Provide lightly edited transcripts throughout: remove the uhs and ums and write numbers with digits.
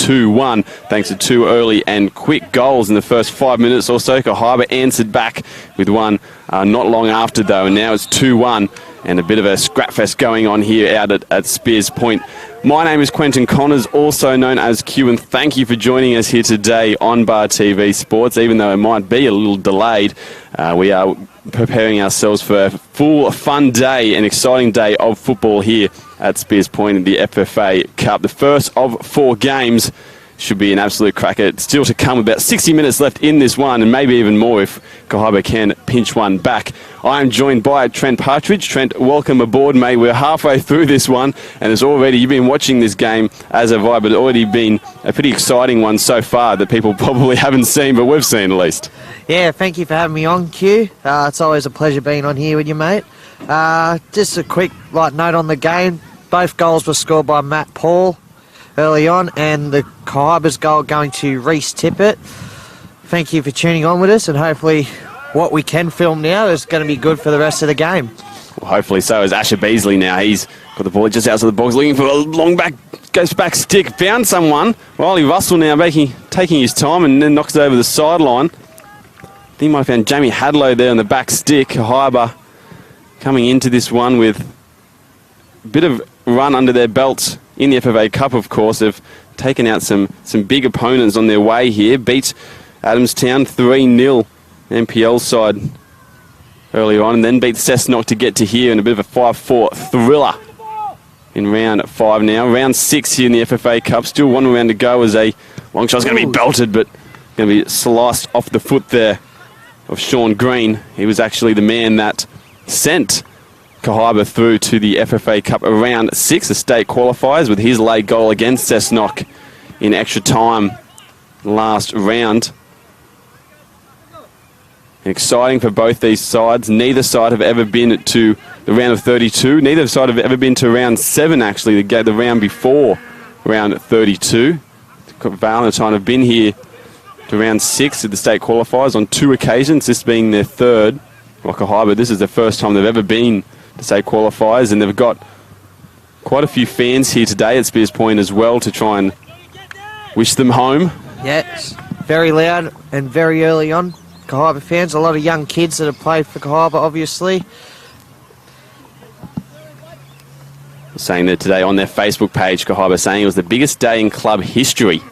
2-1 thanks to two early and quick goals in the first 5 minutes or so. Kahibah answered back with one not long after, though, and now it's 2-1 and a bit of a scrap fest going on here out at Spears Point. My name is Quentin Connors, also known as Q, and thank you for joining us here today on Bar TV Sports. Even though it might be a little delayed, we are preparing ourselves for a full fun day, an exciting day of football here at Spears Point in the FFA Cup. The first of 4 games should be an absolute cracker. Still to come, about 60 minutes left in this one, and maybe even more if Kahibah can pinch one back. I am joined by Trent Partridge. Trent, welcome aboard, mate. We're halfway through this one, and it's already, you've been watching this game, as have I, but it's already been a pretty exciting one so far that people probably haven't seen, but we've seen at least. Yeah, thank you for having me on, Q. It's always a pleasure being on here with you, mate. Just a quick note on the game. Both goals were scored by Matt Paul early on, and the Kahibah's goal going to Reece Tippett. Thank you for tuning on with us, and hopefully what we can film now is going to be good for the rest of the game. Well, hopefully so is Asher Beasley now. He's got the ball just outside the box, looking for a long back, goes back stick, found someone. Riley Russell now taking his time and then knocks it over the sideline. I think he might have found Jamie Hadlow there on the back stick. Kahibah coming into this one with a bit of run under their belts in the FFA Cup, of course. They've taken out some big opponents on their way here. Beat Adamstown 3-0, NPL side earlier on, and then beat Cessnock to get to here in a bit of a 5-4 thriller in round 5 now. Round 6 here in the FFA Cup. Still one round to go as a long shot's going to be belted, but going to be sliced off the foot there of Sean Green. He was actually the man that sent Kahibah through to the FFA Cup around 6, the state qualifiers, with his late goal against Cessnock in extra time last round. Exciting for both these sides. Neither side have ever been to the round of 32. Neither side have ever been to round 7, actually, the round before round 32. Valentine have been here to round 6 of the state qualifiers on 2 occasions, this being their third. Well, Kahibah, this is the first time they've ever been to state qualifiers, and they've got quite a few fans here today at Spears Point as well to try and wish them home. Yes, very loud and very early on. Kahibah fans, a lot of young kids that have played for Kahibah, obviously. Saying that today on their Facebook page, Kahibah saying it was the biggest day in club history.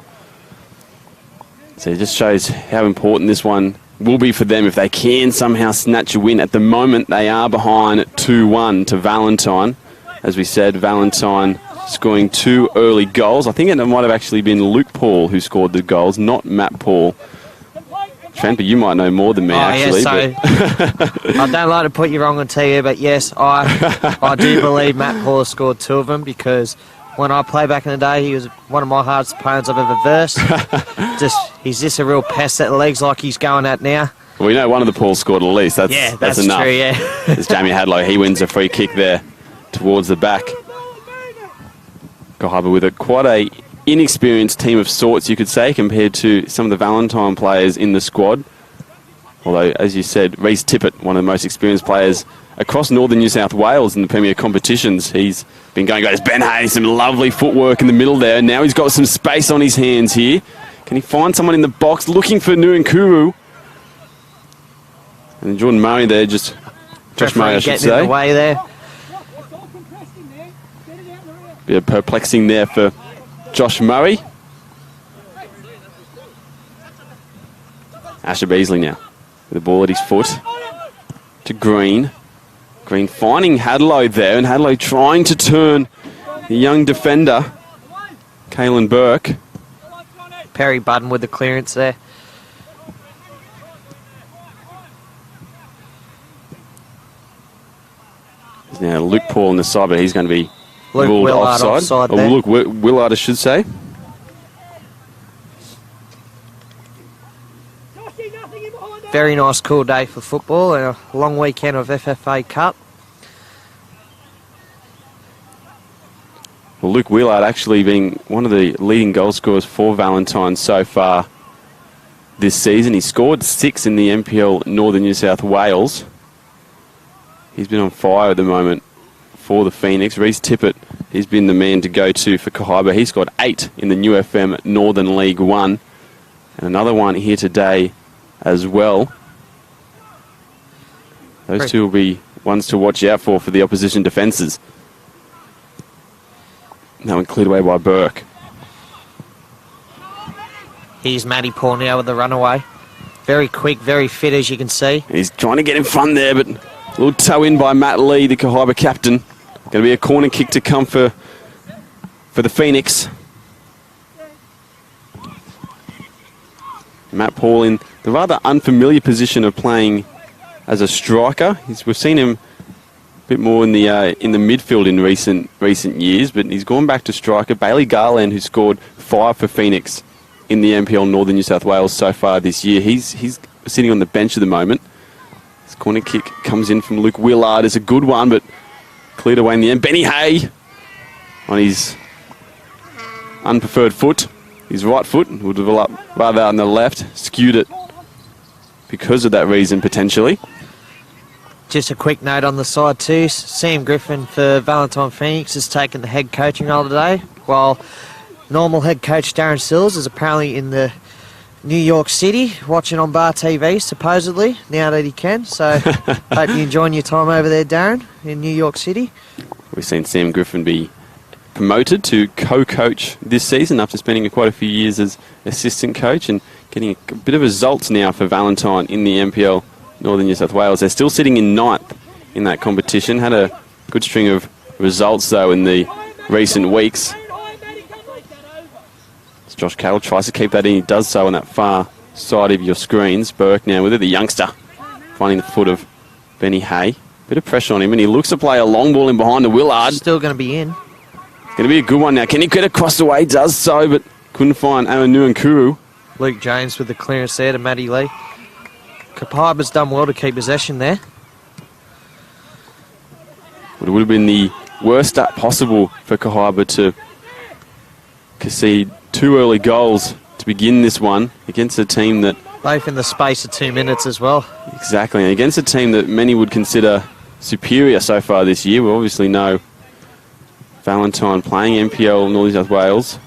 So it just shows how important this one will be for them if they can somehow snatch a win. At the moment, they are behind 2-1 to Valentine. As we said, Valentine scoring 2 early goals. I think it might have actually been Luke Paul who scored the goals, not Matt Paul. Trent, but you might know more than me, actually. Yes, so I don't like to put you wrong on TV, but yes, I do believe Matt Paul scored 2 of them, because when I played back in the day, he was one of my hardest opponents I've ever versed. He's just a real pest at the legs like he's going at now. Well, we know one of the Pauls scored at least. That's enough. True, yeah. It's Jamie Hadlow. He wins a free kick there towards the back. Kahibah with quite a inexperienced team of sorts, you could say, compared to some of the Valentine players in the squad. Although, as you said, Reece Tippett, one of the most experienced players across northern New South Wales in the Premier competitions. He's been going great. It's Ben Hayes, some lovely footwork in the middle there. Now he's got some space on his hands here. Can he find someone in the box looking for Nuankuru? And Jordan Murray there, just Josh Murray, I should say. In the way there. Bit of perplexing there for Josh Murray. Asher Beasley now with the ball at his foot to Green. Green finding Hadlow there, and Hadlow trying to turn the young defender, Caelan Burke. Perry Budden with the clearance there. There's now Luke Paul on the side, but he's going to be Luke ruled Willard offside. there. Luke Willard, I should say. Very nice, cool day for football and a long weekend of FFA Cup. Well, Luke Willard actually being one of the leading goal scorers for Valentine so far this season. He scored 6 in the NPL Northern New South Wales. He's been on fire at the moment for the Phoenix. Reece Tippett, He's been the man to go to for Kahibah. He scored 8 in the New FM Northern League 1. And another one here today as well. Those two will be ones to watch out for the opposition defences. That one cleared away by Burke. Here's Matty Paul now with the runaway. Very quick, very fit, as you can see. He's trying to get in front there, but a little toe in by Matt Lee, the Kahibah captain. Going to be a corner kick to come for the Phoenix. Matt Paul in the rather unfamiliar position of playing as a striker. We've seen him a bit more in the midfield in recent years, but he's gone back to striker. Bailey Garland, who scored 5 for Phoenix in the NPL Northern New South Wales so far this year. He's sitting on the bench at the moment. This corner kick comes in from Luke Willard. It's a good one, but cleared away in the end. Benny Hay on his unpreferred foot. His right foot will develop rather on the left. Skewed it because of that reason, potentially. Just a quick note on the side too. Sam Griffin for Valentine Phoenix has taken the head coaching role today, while normal head coach Darren Sills is apparently in the New York City watching on Bar TV, supposedly, now that he can. So hope you're enjoying your time over there, Darren, in New York City. We've seen Sam Griffin be promoted to co-coach this season after spending quite a few years as assistant coach and getting a bit of results now for Valentine in the NPL Northern New South Wales. They're still sitting in 9th in that competition. Had a good string of results, though, in the recent weeks. As Josh Carroll tries to keep that in, he does so on that far side of your screens. Burke now with it, the youngster, finding the foot of Benny Hay. Bit of pressure on him, and he looks to play a long ball in behind to Willard. Still going to be in. Going to be a good one now. Can he get across the way? Does so, but couldn't find Amanu and Kuru. Luke James with the clearance there to Matty Lee. Kahibah's done well to keep possession there. It would have been the worst start possible for Kahibah to concede 2 early goals to begin this one against a team that... Both in the space of 2 minutes as well. Exactly, and against a team that many would consider superior so far this year. We obviously know Valentine playing NPL Northern New South Wales.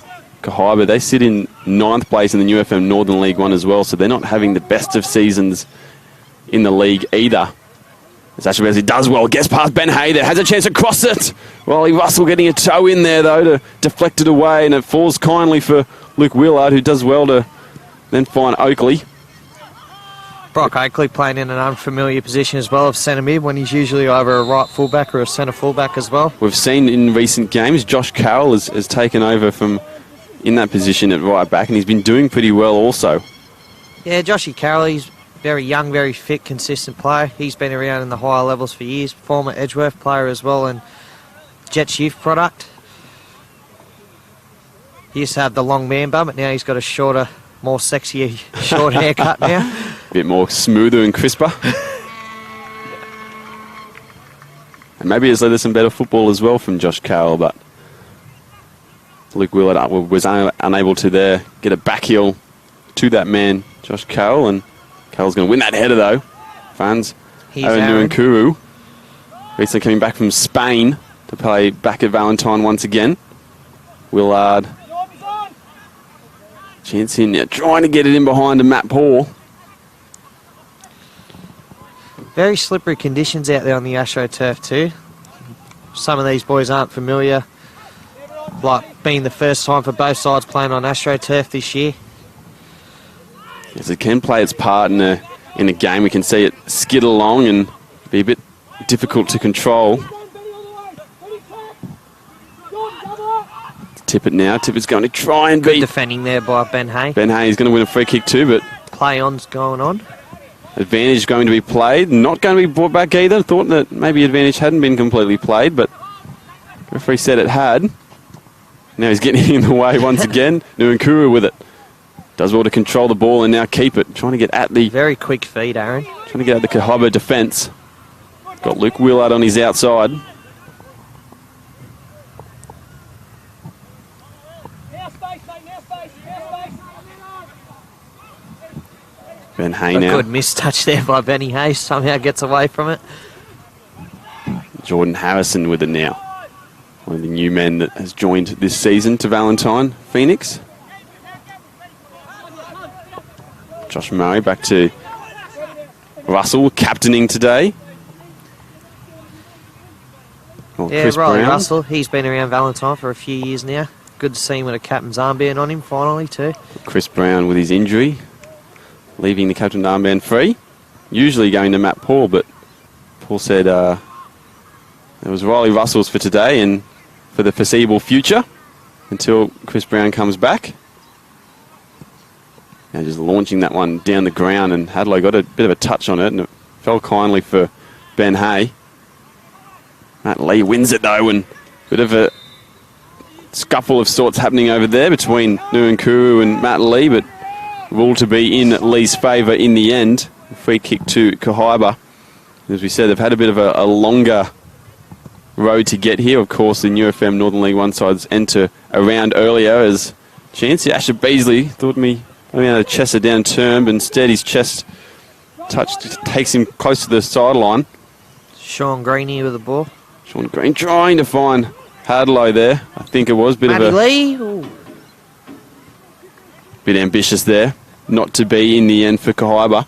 Kahibah, they sit in 9th place in the New FM Northern League 1 as well, so they're not having the best of seasons in the league either. As Ashley Beasley does well, gets past Ben Hay there, has a chance to cross it. Wally Russell getting a toe in there though to deflect it away, and it falls kindly for Luke Willard, who does well to then find Oakley. Brock Oakley playing in an unfamiliar position as well of centre mid when he's usually either a right fullback or a centre fullback as well. We've seen in recent games Josh Carroll has taken over from in that position at right back, and he's been doing pretty well also. Yeah, Joshy Carroll, he's very young, very fit, consistent player. He's been around in the higher levels for years. Former Edgeworth player as well and Jets youth product. He used to have the long man bun, but now he's got a shorter, more sexy short haircut now. A bit more smoother and crisper. And maybe it's led to some better football as well from Josh Carroll, but Luke Willard was unable to there get a back heel to that man, Josh Carroll, and Carroll's going to win that header though. Fans, Aaron Nuankuru, recently coming back from Spain to play back at Valentine once again. Willard, chance in now, trying to get it in behind to Matt Paul. Very slippery conditions out there on the AstroTurf too. Some of these boys aren't familiar, like being the first time for both sides playing on AstroTurf this year. Yes, it can play its part in a game. We can see it skid along and be a bit difficult to control. Tip it now. Tip is going to try and beat. Good defending there by Ben Hay. Ben Hay is going to win a free kick too, but play on's going on. Advantage going to be played. Not going to be brought back either. Thought that maybe advantage hadn't been completely played, but referee said it had. Now he's getting in the way once again. Nuankuru with it. Does well to control the ball and now keep it. Trying to get at the... Very quick feed, Aaron. Trying to get at the Kahibah defence. Got Luke Willard on his outside. Ben Hay now. A good mistouch there by Benny Hayes. Somehow gets away from it. Jordan Harrison with it now. One of the new men that has joined this season to Valentine, Phoenix. Josh Murray back to Russell, captaining today. Oh, Yeah, Chris Riley Brown. Russell, he's been around Valentine for a few years now. Good to see him with a captain's armband on him finally too. Chris Brown with his injury, leaving the captain armband free. Usually going to Matt Paul, but Paul said it was Riley Russell's for today and for the foreseeable future until Chris Brown comes back. Now just launching that one down the ground, and Hadlow got a bit of a touch on it and it fell kindly for Ben Hay. Matt Lee wins it though, and a bit of a scuffle of sorts happening over there between Nuankuru and Matt Lee, but ruled to be in Lee's favour in the end. Free kick to Kahibah. As we said, they've had a bit of a longer road to get here. Of course, the New FM Northern League One sides enter around earlier as Chancey Asher Beasley thought me had a Chester down turn, but instead his chest touch takes him close to the sideline. Sean Green here with the ball. Sean Green trying to find Hadlow there. I think it was a bit Matty of a Lee. Ooh. bit ambitious there, not to be in the end for Kahibah.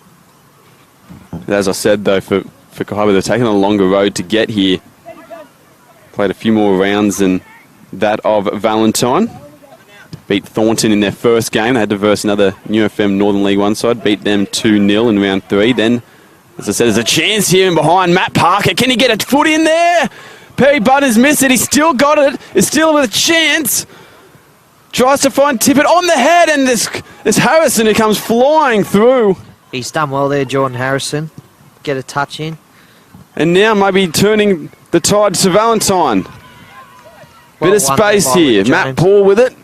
As I said though, for Kahibah, they're taking a longer road to get here. Played a few more rounds than that of Valentine. Beat Thornton in their first game. They had to verse another New FM Northern League One side. Beat them 2-0 in round 3. Then, as I said, there's a chance here and behind Matt Parker. Can he get a foot in there? Perry Butters missed it. He's still got it. He's still with a chance. Tries to find Tippett on the head, and there's Harrison who comes flying through. He's done well there, Jordan Harrison. Get a touch in. And now maybe turning the tide to Valentine. Bit of space here. Matt Paul with it.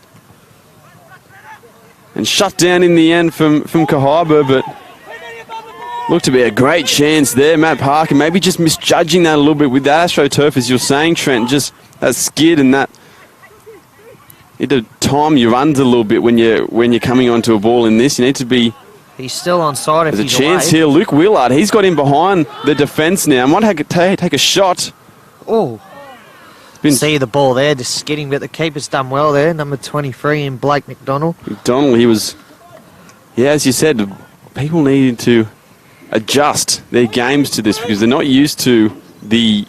And shut down in the end from Kahibah, but looked to be a great chance there. Matt Parker maybe just misjudging that a little bit with that AstroTurf, as you're saying, Trent. Just that skid and that. You need to time your runs a little bit when you're coming onto a ball in this. You need to be. He's still on side. There's a chance here. Luke Willard, he's got in behind the defence now. Might take a shot. Oh. See the ball there, just skidding, but the keeper's done well there. Number 23 in Blake McDonald. McDonald, he was. Yeah, as you said, people needed to adjust their games to this because they're not used to the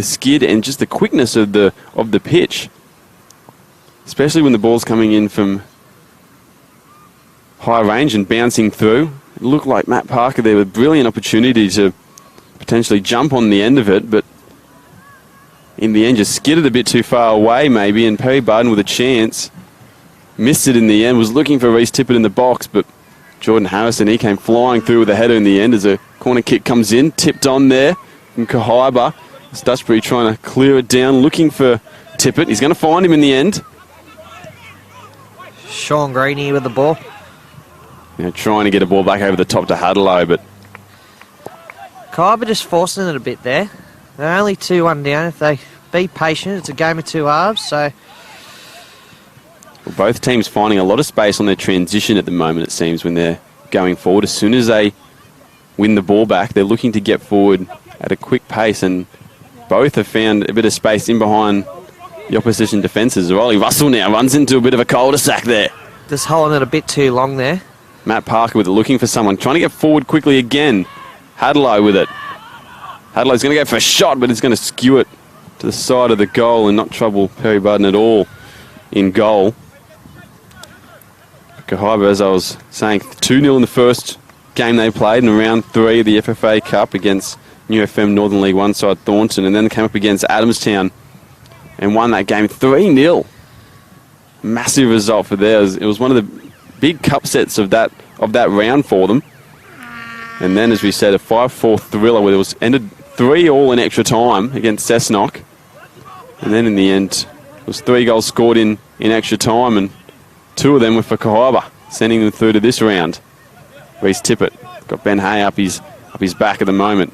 skid and just the quickness of the pitch, especially when the ball's coming in from high range and bouncing through. It looked like Matt Parker there with a brilliant opportunity to potentially jump on the end of it, but in the end just skidded a bit too far away maybe, and Perry Barden with a chance missed it in the end. Was looking for Reece Tippett in the box, but Jordan Harrison, he came flying through with a header in the end as a corner kick comes in, tipped on there from Kahibah. Stutchbury trying to clear it down, looking for Tippett. He's going to find him in the end. Sean Green here with the ball. Now trying to get a ball back over the top to Hadlow, but Kahibah just forcing it a bit there. They're only 2-1 down. If they be patient, it's a game of two halves, so... Well, both teams finding a lot of space on their transition at the moment, it seems, when they're going forward. As soon as they win the ball back, they're looking to get forward at a quick pace, and both have found a bit of space in behind the opposition defences. Riley Russell now runs into a bit of a cul-de-sac there. Just holding it a bit too long there. Matt Parker with it, looking for someone, trying to get forward quickly again. Hadlow with it. Hadlow's going to go for a shot, but it's going to skew it to the side of the goal and not trouble Perry Budden at all in goal. Kahibah, as I was saying, 2-0 in the first game they played in round 3 of the FFA Cup against New FM Northern League One side Thornton, and then came up against Adamstown and won that game 3-0. Massive result for theirs. It was one of the big cup sets of that round for them. And then, as we said, a 5-4 thriller where it was ended 3-3 in extra time against Cessnock. And then in the end, it was 3 goals scored in extra time, and 2 of them were for Kahibah, sending them through to this round. Reece Tippett got Ben Hay up his back at the moment.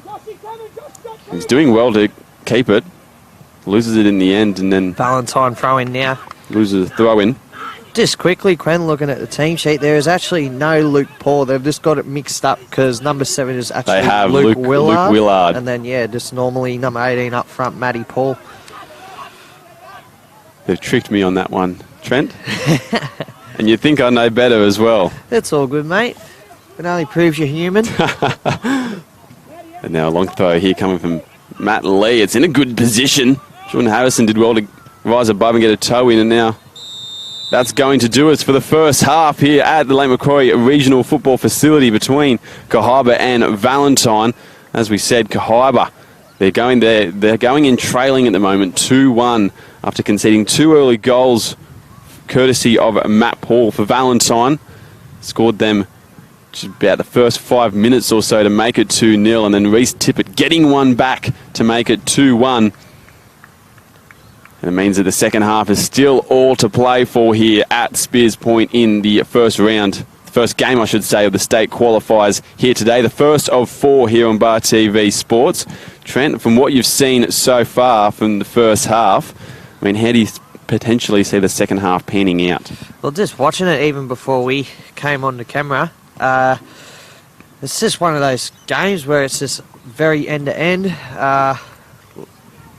He's doing well to keep it. Loses it in the end, and then Valentine throw in now. loses a throw in. Just quickly, Quinn, looking at the team sheet, there is actually no Luke Paul. They've just got it mixed up because number 7 is actually They have Luke Willard. Luke Willard. And then, yeah, just normally number 18 up front, Matty Paul. They've tricked me on that one, Trent. And you think I know better as well. That's all good, mate. It only proves you're human. And now a long throw here coming from Matt Lee. It's in a good position. Jordan Harrison did well to rise above and get a toe in, and now that's going to do us for the first half here at the Lake Macquarie Regional Football Facility between Kahibah and Valentine. As we said, Kahibah, they're going in trailing at the moment, 2-1, after conceding 2 early goals, courtesy of Matt Paul. For Valentine, scored them just about the first 5 minutes or so to make it 2-0, and then Reece Tippett getting one back to make it 2-1. And it means that the second half is still all to play for here at Spears Point in the first round, first game, I should say, of the state qualifiers here today. The first of 4 here on Bar TV Sports. Trent, from what you've seen so far from the first half, I mean, how do you potentially see the second half panning out? Well, just watching it even before we came on the camera, it's just one of those games where it's just very end-to-end.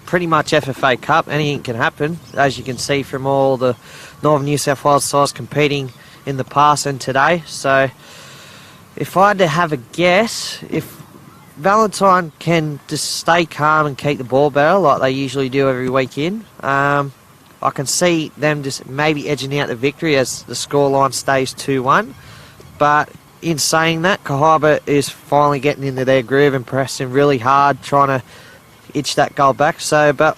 Pretty much FFA Cup, anything can happen, as you can see from all the Northern New South Wales sides competing in the past and today. So if I had to have a guess, if Valentine can just stay calm and keep the ball better like they usually do every weekend, I can see them just maybe edging out the victory as the scoreline stays 2-1. But in saying that, Kahibah is finally getting into their groove and pressing really hard, trying to itch that goal back. So, but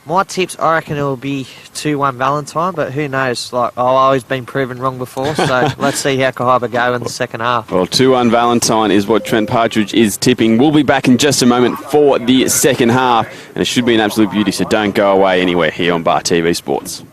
my tips, I reckon it will be 2-1 Valentine, but who knows? Like, I've always been proven wrong before, so let's see how Kahibah go in the second half. Well, 2-1 Valentine is what Trent Partridge is tipping. We'll be back in just a moment for the second half, and it should be an absolute beauty, so don't go away anywhere here on Bar TV Sports.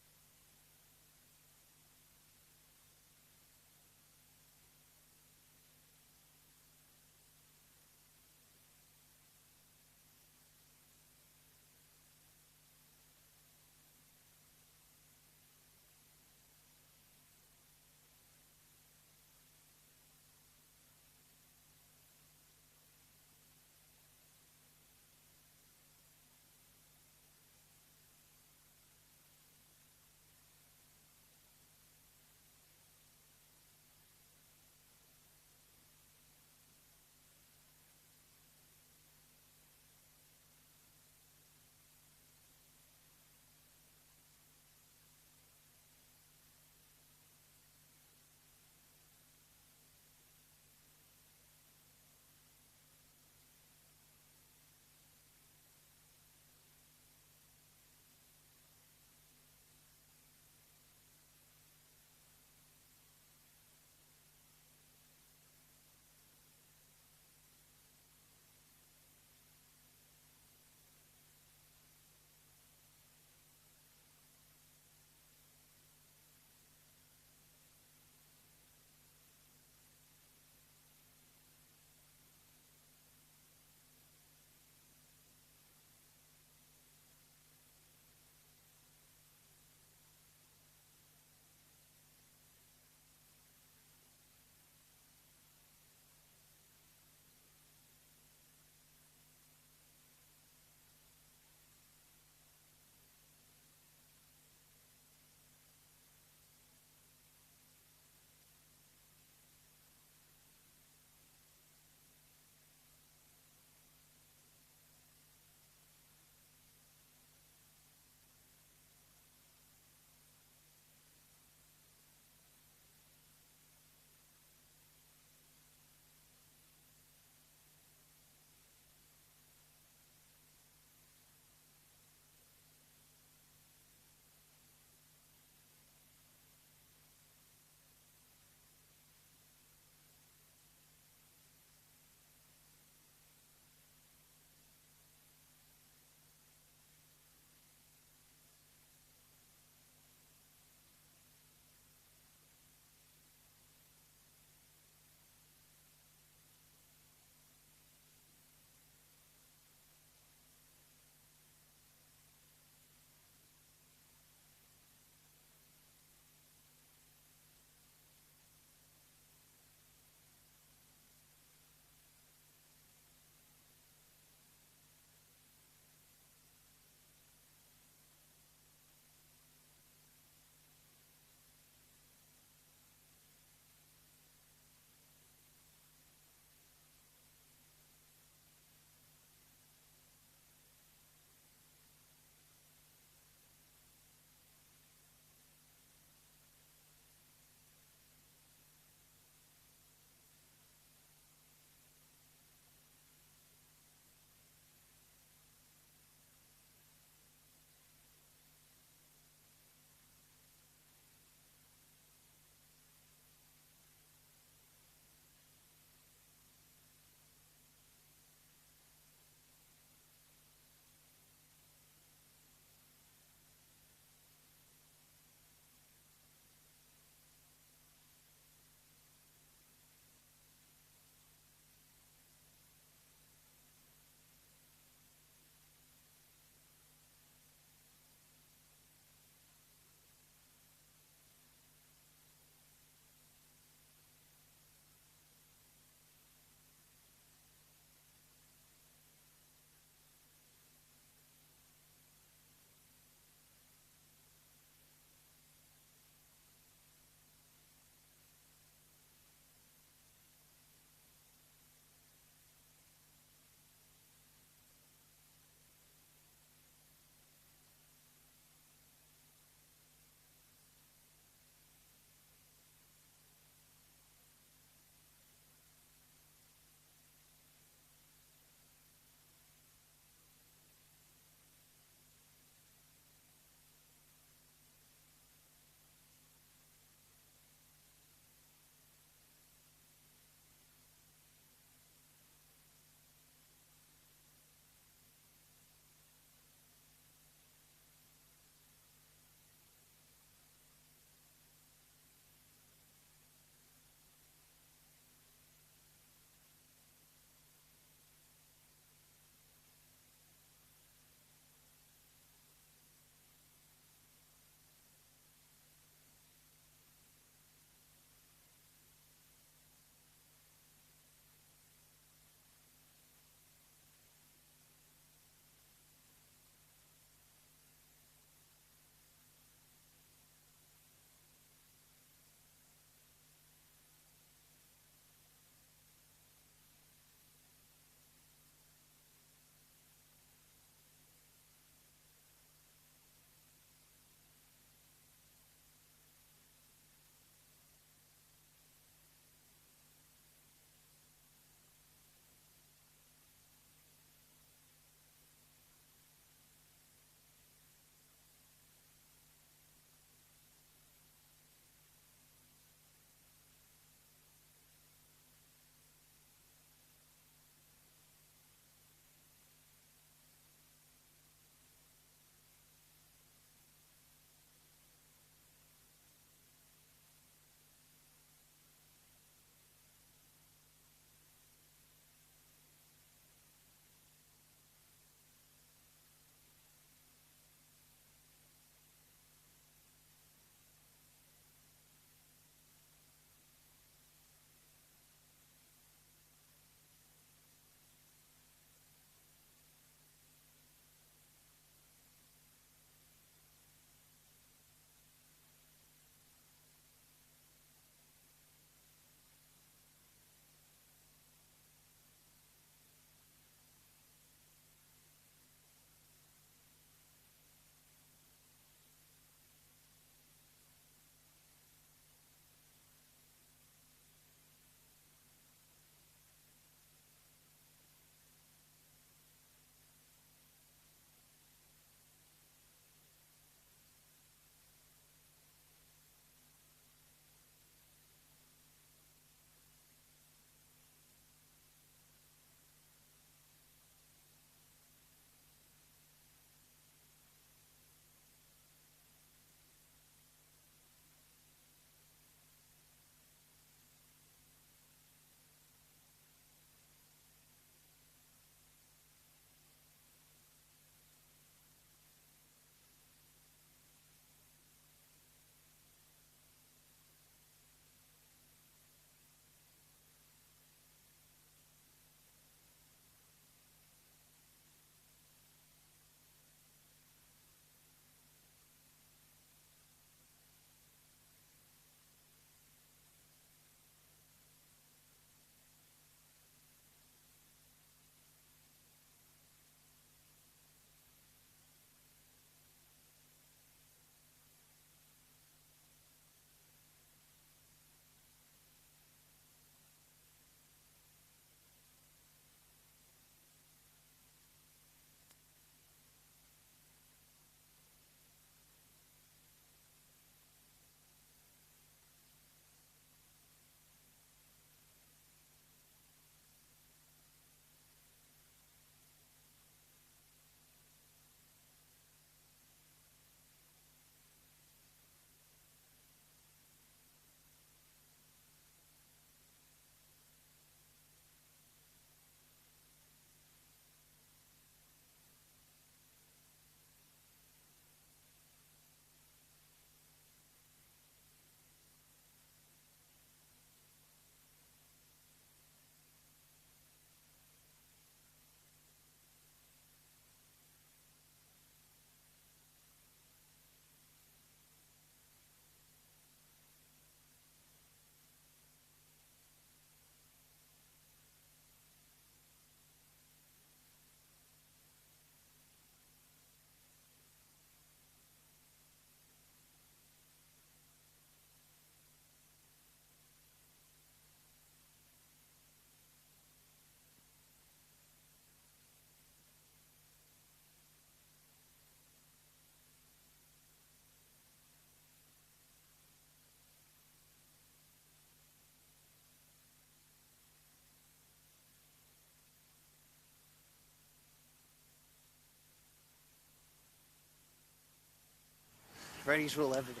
Ready as we'll ever be.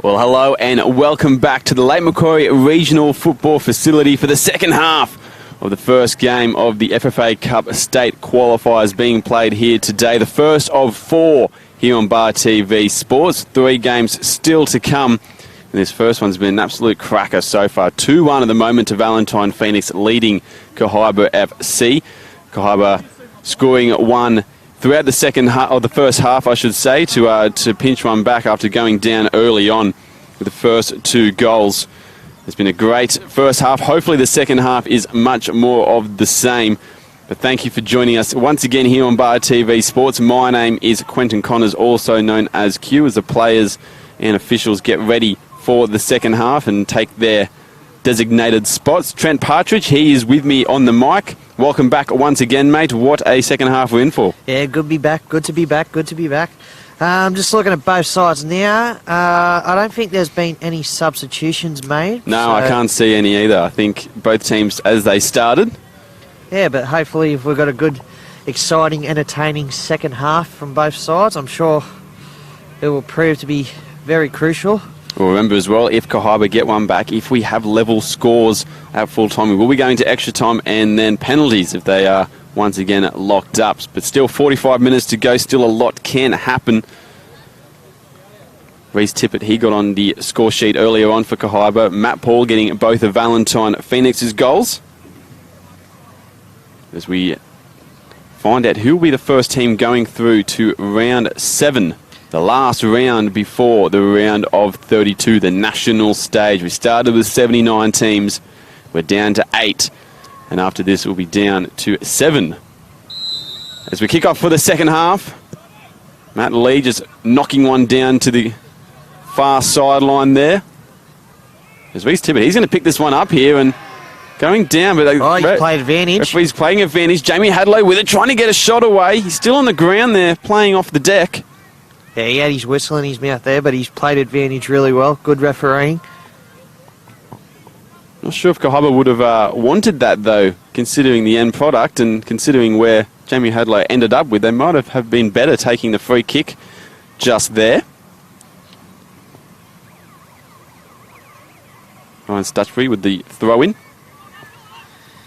Well, hello and welcome back to the Lake Macquarie Regional Football Facility for the second half of the first game of the FFA Cup State Qualifiers being played here today. The first of 4 here on Bar TV Sports. 3 games still to come. And this first one's been an absolute cracker so far. 2-1 at the moment to Valentine Phoenix leading Kahibah FC. Kahibah scoring 1 throughout the second half, or the first half, I should say, to pinch one back after going down early on with the first 2 goals. It's been a great first half. Hopefully the second half is much more of the same. But thank you for joining us once again here on Bar TV Sports. My name is Quentin Connors, also known as Q, as the players and officials get ready for the second half and take their designated spots. Trent Partridge, he is with me on the mic. Welcome back once again, mate. What a second half we're in for. Yeah, good to be back. Good to be back. Good to be back. Just looking at both sides now. I don't think there's been any substitutions made. No, so I can't see any either. I think both teams as they started. Yeah, but hopefully if we've got a good, exciting, entertaining second half from both sides, I'm sure it will prove to be very crucial. Well, remember as well, if Kahibah get one back, if we have level scores at full time, we will be going to extra time and then penalties if they are once again locked up. But still 45 minutes to go, still a lot can happen. Reece Tippett, he got on the score sheet earlier on for Kahibah. Matt Paul getting both of Valentine Phoenix's goals. As we find out who will be the first team going through to round 7. The last round before the round of 32, the national stage. We started with 79 teams. We're down to 8. And after this, we'll be down to 7. As we kick off for the second half, Matt Lee just knocking one down to the far sideline there. There's Reece Tippett. He's going to pick this one up here and going down. But he's played advantage. Referee's playing advantage. Jamie Hadlow with it, trying to get a shot away. He's still on the ground there, playing off the deck. Yeah, he had his whistle in his mouth there, but he's played advantage really well. Good refereeing. Not sure if Kahibah would have wanted that, though, considering the end product and considering where Jamie Hadlow ended up with. They might have been better taking the free kick just there. Ryan Stutchbury with the throw-in.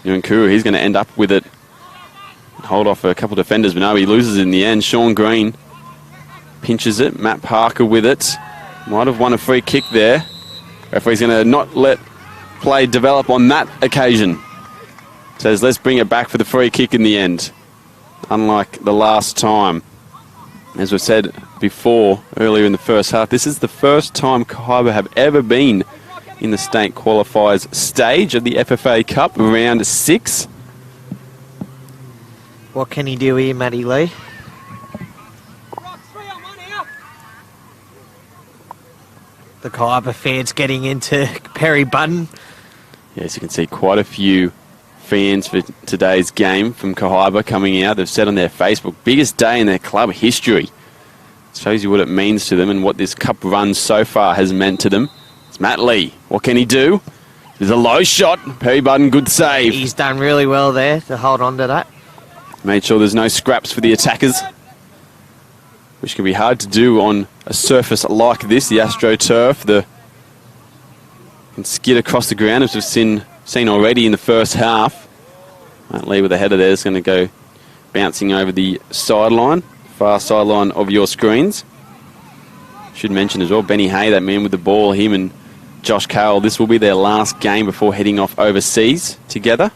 Yunkuru, he's going to end up with it. Hold off a couple of defenders, but no, he loses in the end. Sean Green pinches it. Matt Parker with it. Might have won a free kick there. Referee's going to not let play develop on that occasion. Says let's bring it back for the free kick in the end. Unlike the last time. As we've said before, earlier in the first half, this is the first time Kahibah have ever been in the state qualifiers stage of the FFA Cup, round 6. What can he do here, Matty Lee? The Kahibah fans getting into Perry Button. Yes, you can see quite a few fans for today's game from Kahibah coming out. They've said on their Facebook, biggest day in their club history. It shows you what it means to them and what this cup run so far has meant to them. It's Matt Lee. What can he do? There's a low shot. Perry Button, good save. He's done really well there to hold on to that. Made sure there's no scraps for the attackers, which can be hard to do on a surface like this, the AstroTurf. The can skid across the ground, as we've seen already in the first half. Matt Lee with the header there is going to go bouncing over the sideline, far sideline of your screens. Should mention as well, Benny Hay, that man with the ball, him and Josh Carroll, this will be their last game before heading off overseas together.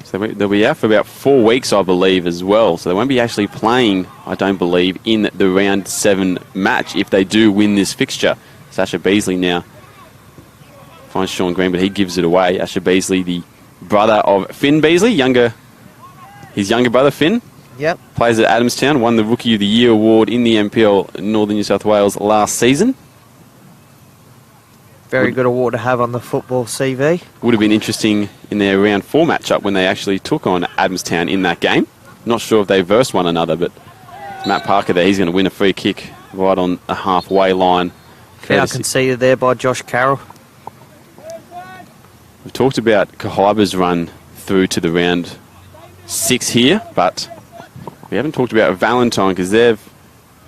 So they'll be out for about 4 weeks, I believe, as well. So they won't be actually playing, I don't believe, in the round 7 match if they do win this fixture. Asher Beasley now finds Sean Green, but he gives it away. Asher Beasley, the brother of Finn Beasley, his younger brother Finn. Yep. Plays at Adamstown, won the Rookie of the Year award in the NPL Northern New South Wales last season. Very good award to have on the football CV. Would have been interesting in their round 4 matchup when they actually took on Adamstown in that game. Not sure if they versed one another, but Matt Parker there, he's going to win a free kick right on the halfway line. Foul conceded there by Josh Carroll. We've talked about Kahibah's run through to the round 6 here, but We haven't talked about Valentine because they've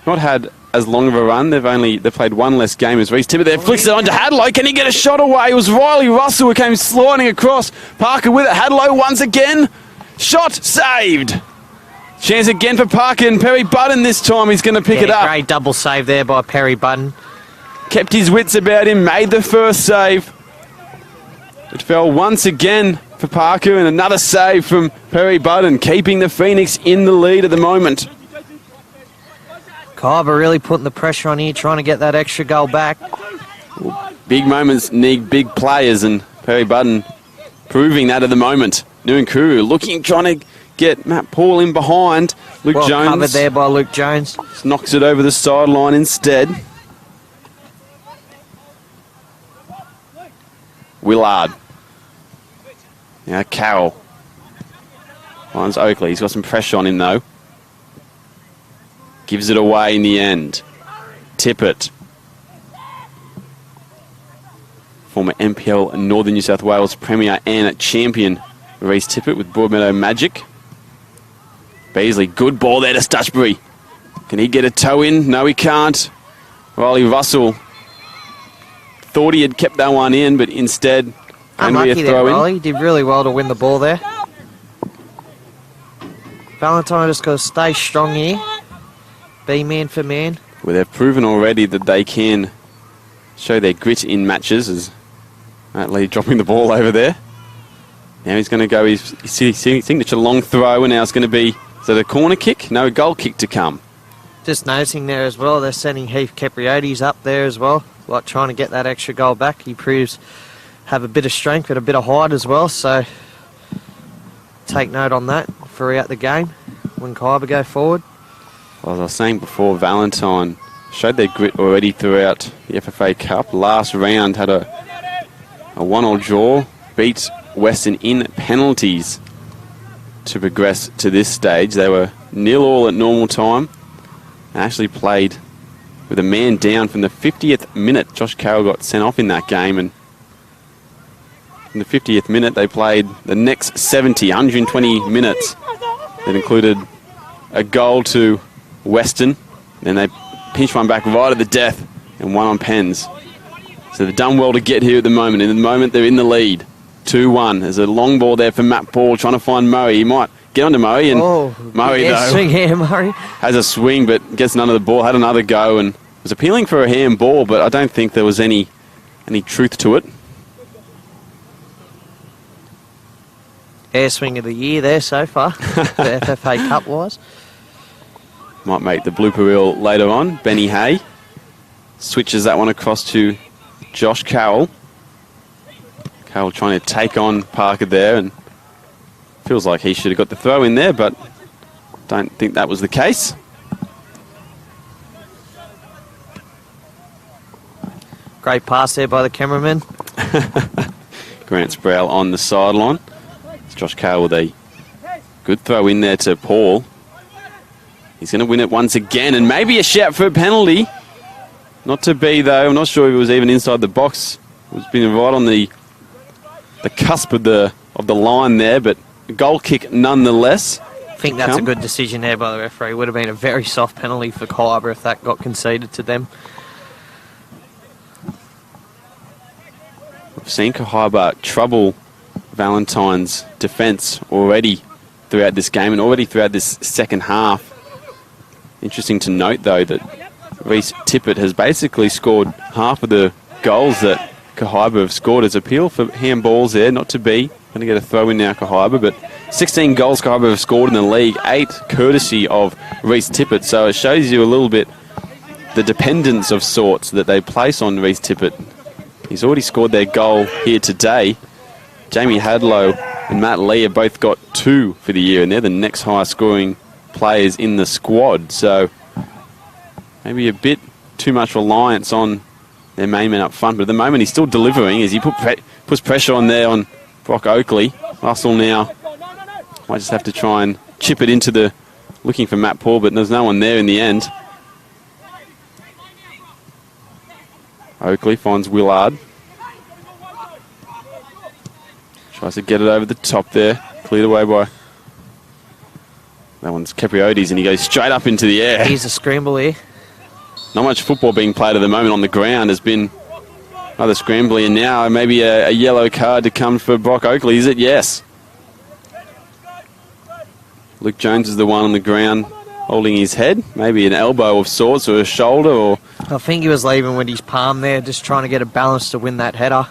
not had as long of a run. They've played one less game as Reece Tippett there. Flicks it on to Hadlow. Can he get a shot away? It was Riley Russell who came sliding across. Parker with it. Hadlow once again. Shot saved. Chance again for Parker, and Perry Budden this time. He's going to pick it up. Great double save there by Perry Budden. Kept his wits about him. Made the first save. It fell once again for Parker, and another save from Perry Budden, keeping the Phoenix in the lead at the moment. Kahibah really putting the pressure on here, trying to get that extra goal back. Big moments need big players, and Perry Budden proving that at the moment. Nunkuru trying to get Matt Paul in behind. Luke well Jones. Covered there by Luke Jones. Knocks it over the sideline instead. Willard. Now Carroll. Finds Oakley. He's got some pressure on him though. Gives it away in the end. Tippett. Former NPL and Northern New South Wales Premier and champion Reece Tippett with Broadmeadow Magic. Beasley, good ball there to Stutchbury. Can he get a toe in? No, he can't. Riley Russell thought he had kept that one in, but instead only a Unlucky throw there, in. Riley. Did really well to win the ball there. Valentine just got to stay strong here. Be man for man. Well, they've proven already that they can show their grit in matches, as Matt Lee dropping the ball over there. Now he's going to go his signature long throw, and now it's going to be, is it a corner kick? No, a goal kick to come. Just noticing there as well, they're sending Heath Capriotis up there as well, like trying to get that extra goal back. He proves have a bit of strength and a bit of height as well, so take note on that throughout the game when Kahibah go forward. Well, as I was saying before, Valentine showed their grit already throughout the FFA Cup. Last round had a 1-1 draw, beat Western in penalties to progress to this stage. They were 0-0 at normal time and actually played with a man down from the 50th minute. Josh Carroll got sent off in that game, and in the 50th minute they played the next 120 minutes. That included a goal to Western, then they pinched one back right at the death and one on pens. So they've done well to get here at the moment. In the moment they're in the lead. 2-1. There's a long ball there for Matt Paul trying to find Murray. He might get onto Murray, and Murray though swing here, Murray. has a swing but gets none of the ball, had another go, and was appealing for a handball, but I don't think there was any truth to it. Air swing of the year there so far, the FFA Cup wise. Might make the blooper reel later on. Benny Hay switches that one across to Josh Carroll. Carroll trying to take on Parker there, and feels like he should have got the throw in there, but don't think that was the case. Great pass there by the cameraman. Grant Sproul on the sideline. It's Josh Carroll with a good throw in there to Paul. He's going to win it once again, and maybe a shout for a penalty. Not to be, though. I'm not sure if it was even inside the box. It was been right on the cusp of the line there, but a goal kick nonetheless. I think that's a good decision there by the referee. Would have been a very soft penalty for Kahibah if that got conceded to them. We've seen Kahibah trouble Valentine's defence already throughout this game and already throughout this second half. Interesting to note, though, that Reece Tippett has basically scored half of the goals that Kahibah have scored. As appeal for handballs there, not to be. Going to get a throw in now, Kahibah, but 16 goals Kahibah have scored in the league, 8 courtesy of Reece Tippett. So it shows you a little bit the dependence of sorts that they place on Reece Tippett. He's already scored their goal here today. Jamie Hadlow and Matt Lee have both got 2 for the year, and they're the next highest scoring players in the squad. So maybe a bit too much reliance on their main man up front, but at the moment he's still delivering as he puts pressure on there on Brock Oakley. Russell now might just have to try and chip it into the, looking for Matt Paul, but there's no one there in the end. Oakley finds Willard. Tries to get it over the top there. Cleared away by That one's Capriotes, and he goes straight up into the air. Here's a scramble here. Not much football being played at the moment on the ground. Has been rather scrambly, and now maybe a yellow card to come for Brock Oakley. Is it? Yes. Luke Jones is the one on the ground holding his head. Maybe an elbow of sorts or a shoulder. Or I think he was leaving with his palm there, just trying to get a balance to win that header,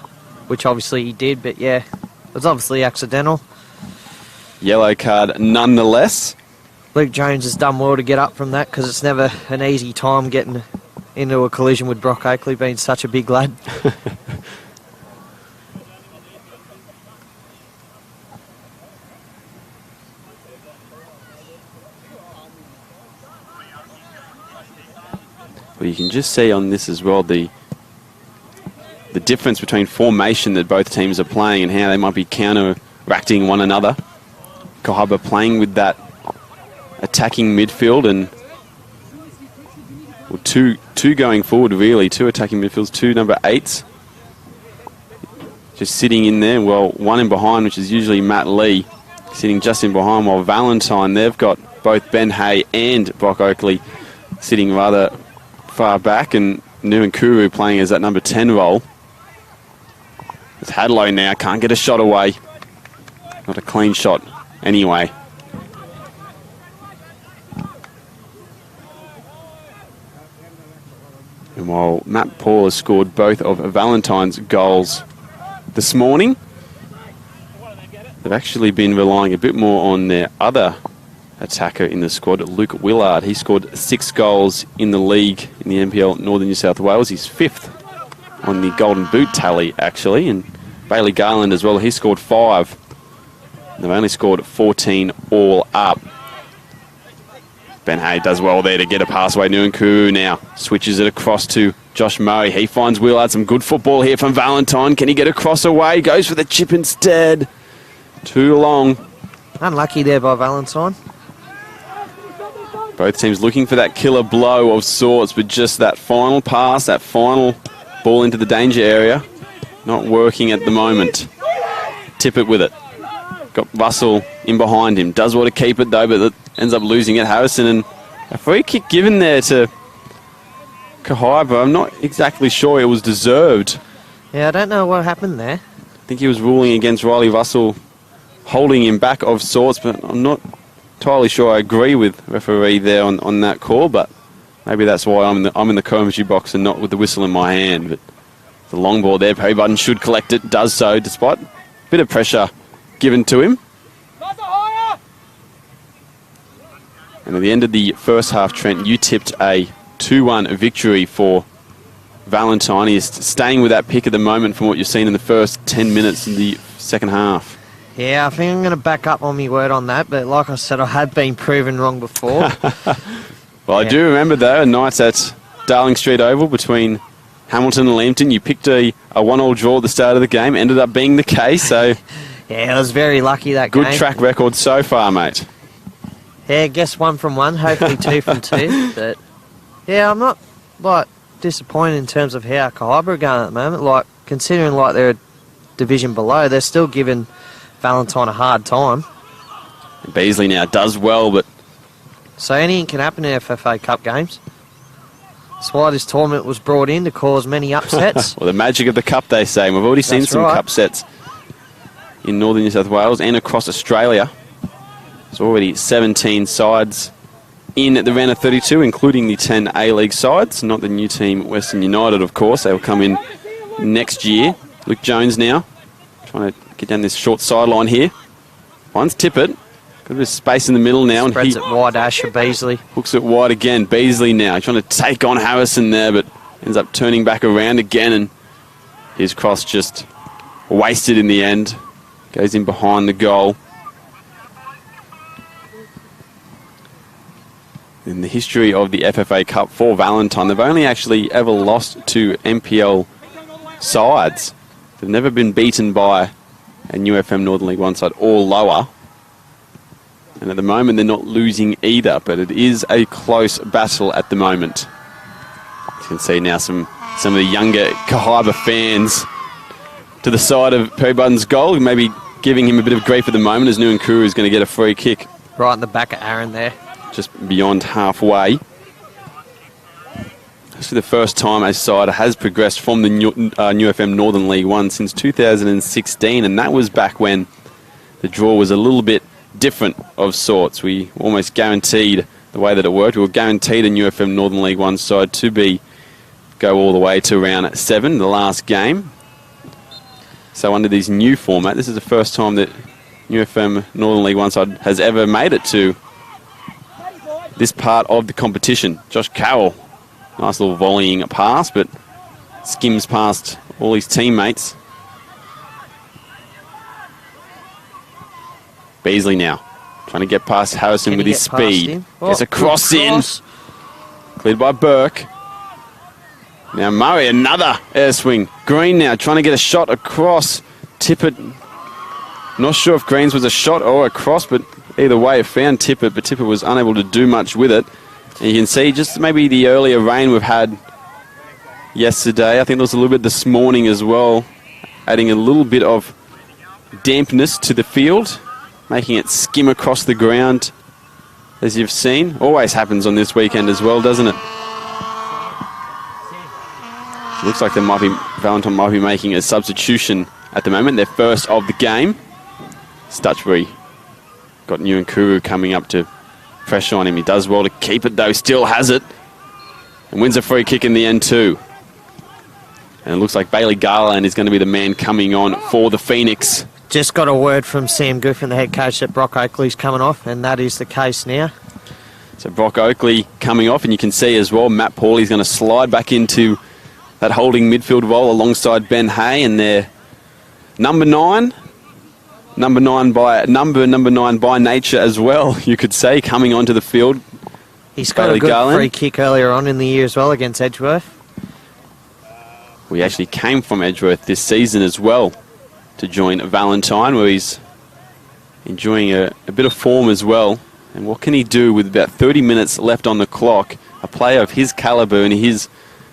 which obviously he did, but yeah, it was obviously accidental. Yellow card nonetheless. Luke Jones has done well to get up from that because it's never an easy time getting into a collision with Brock Oakley, being such a big lad. Well, you can just see on this as well the difference between formation that both teams are playing and how they might be counteracting one another. Kahibah playing with that attacking midfield and well, two going forward really, two attacking midfields, two number 8s. Just sitting in there, well, one in behind, which is usually Matt Lee, sitting just in behind, while Valentine, they've got both Ben Hay and Brock Oakley sitting rather far back, and Nuankuru playing as that number 10 role. It's Hadlow now, can't get a shot away. Not a clean shot anyway. And while Matt Paul has scored both of Valentine's goals this morning, they've actually been relying a bit more on their other attacker in the squad, Luke Willard. He scored 6 goals in the league in the NPL Northern New South Wales. He's 5th on the Golden Boot tally, actually. And Bailey Garland as well, he scored 5. They've only scored 14 all up. Ben Hay does well there to get a pass away. Nuankuru now switches it across to Josh Murray. He finds Willard. Some good football here from Valentine. Can he get a cross away? Goes for the chip instead. Too long. Unlucky there by Valentine. Both teams looking for that killer blow of sorts, but just that final pass, that final ball into the danger area, not working at the moment. Tip it with it. Got Russell in behind him. Does want to keep it though, but ends up losing it. Harrison, and a free kick given there to Kahibah. I'm not exactly sure it was deserved. Yeah, I don't know what happened there. I think he was ruling against Riley Russell, holding him back of sorts, but I'm not entirely sure I agree with referee there on that call, but maybe that's why I'm in the commentary box and not with the whistle in my hand. But the long ball there, Perry Budden should collect it, does so despite a bit of pressure given to him. And at the end of the first half, Trent, you tipped a 2-1 victory for Valentine. He is staying with that pick at the moment from what you've seen in the first 10 minutes in the second half. Yeah, I think I'm going to back up on my word on that, but like I said, I had been proven wrong before. Well, I do remember, though, a night at Darling Street Oval between Hamilton and Lambton. You picked a 1-1 draw at the start of the game. Ended up being the case, so... Yeah, I was very lucky that game. Good track record so far, mate. Yeah, guess 1 from 1, hopefully 2 from 2. But yeah, I'm not disappointed in terms of how Kahibah are going at the moment. Considering they're a division below, they're still giving Valentine a hard time. Beasley now does well, but so anything can happen in FFA Cup games. That's why this tournament was brought in, to cause many upsets. Well, the magic of the cup, they say. We've already seen some cup sets in Northern New South Wales and across Australia. There's already 17 sides in the round of 32, including the 10 A-League sides. Not the new team, Western United, of course. They'll come in next year. Luke Jones now, trying to get down this short sideline here. Finds Tippett. Got a bit of space in the middle now. Spreads it wide, Asher Beasley. Hooks it wide again. Beasley now trying to take on Harrison there, but ends up turning back around again, and his cross just wasted in the end. Goes in behind the goal. In the history of the FFA Cup for Valentine, they've only actually ever lost to NPL sides. They've never been beaten by a New FM Northern League 1 side or lower. And at the moment, they're not losing either, but it is a close battle at the moment. You can see now some of the younger Kahibah fans to the side of Perry Budden's goal, maybe giving him a bit of grief at the moment, as Nuankuru is going to get a free kick. right in the back of Aaron there. Just beyond halfway. This is the first time a side has progressed from the New FM Northern League 1 since 2016, and that was back when the draw was a little bit different of sorts. We almost guaranteed the way that it worked. We were guaranteed a New FM Northern League 1 side to go all the way to round 7, the last game. So under this new format, this is the first time that New FM Northern League 1 side has ever made it to this part of the competition. Josh Carroll, nice little volleying pass, but skims past all his teammates. Beasley now, trying to get past Harrison with his speed. Gets a cross in. Cleared by Burke. Now Murray, another air swing. Green now, trying to get a shot across. Tippett, not sure if Green's was a shot or a cross, but either way it found Tippett, but Tippett was unable to do much with it. And you can see just maybe the earlier rain we've had yesterday. I think there was a little bit this morning as well, adding a little bit of dampness to the field, making it skim across the ground, as you've seen. Always happens on this weekend as well, doesn't it? Looks like Valentine might be making a substitution at the moment. Their first of the game. Stutchbury got Nyunkuru coming up to pressure on him. He does well to keep it though, still has it. And wins a free kick in the end too. And it looks like Bailey Garland is going to be the man coming on for the Phoenix. Just got a word from Sam Griffin, the head coach, that Brock Oakley's coming off, and that is the case now. So Brock Oakley coming off, and you can see as well Matt Pauly's going to slide back into that holding midfield role alongside Ben Hay, and their number nine by nature as well, you could say, coming onto the field. He's got a good free kick earlier on in the year as well against Edgeworth. We actually came from Edgeworth this season as well to join Valentine, where he's enjoying a bit of form as well. And what can he do with about 30 minutes left on the clock? A player of his calibre and his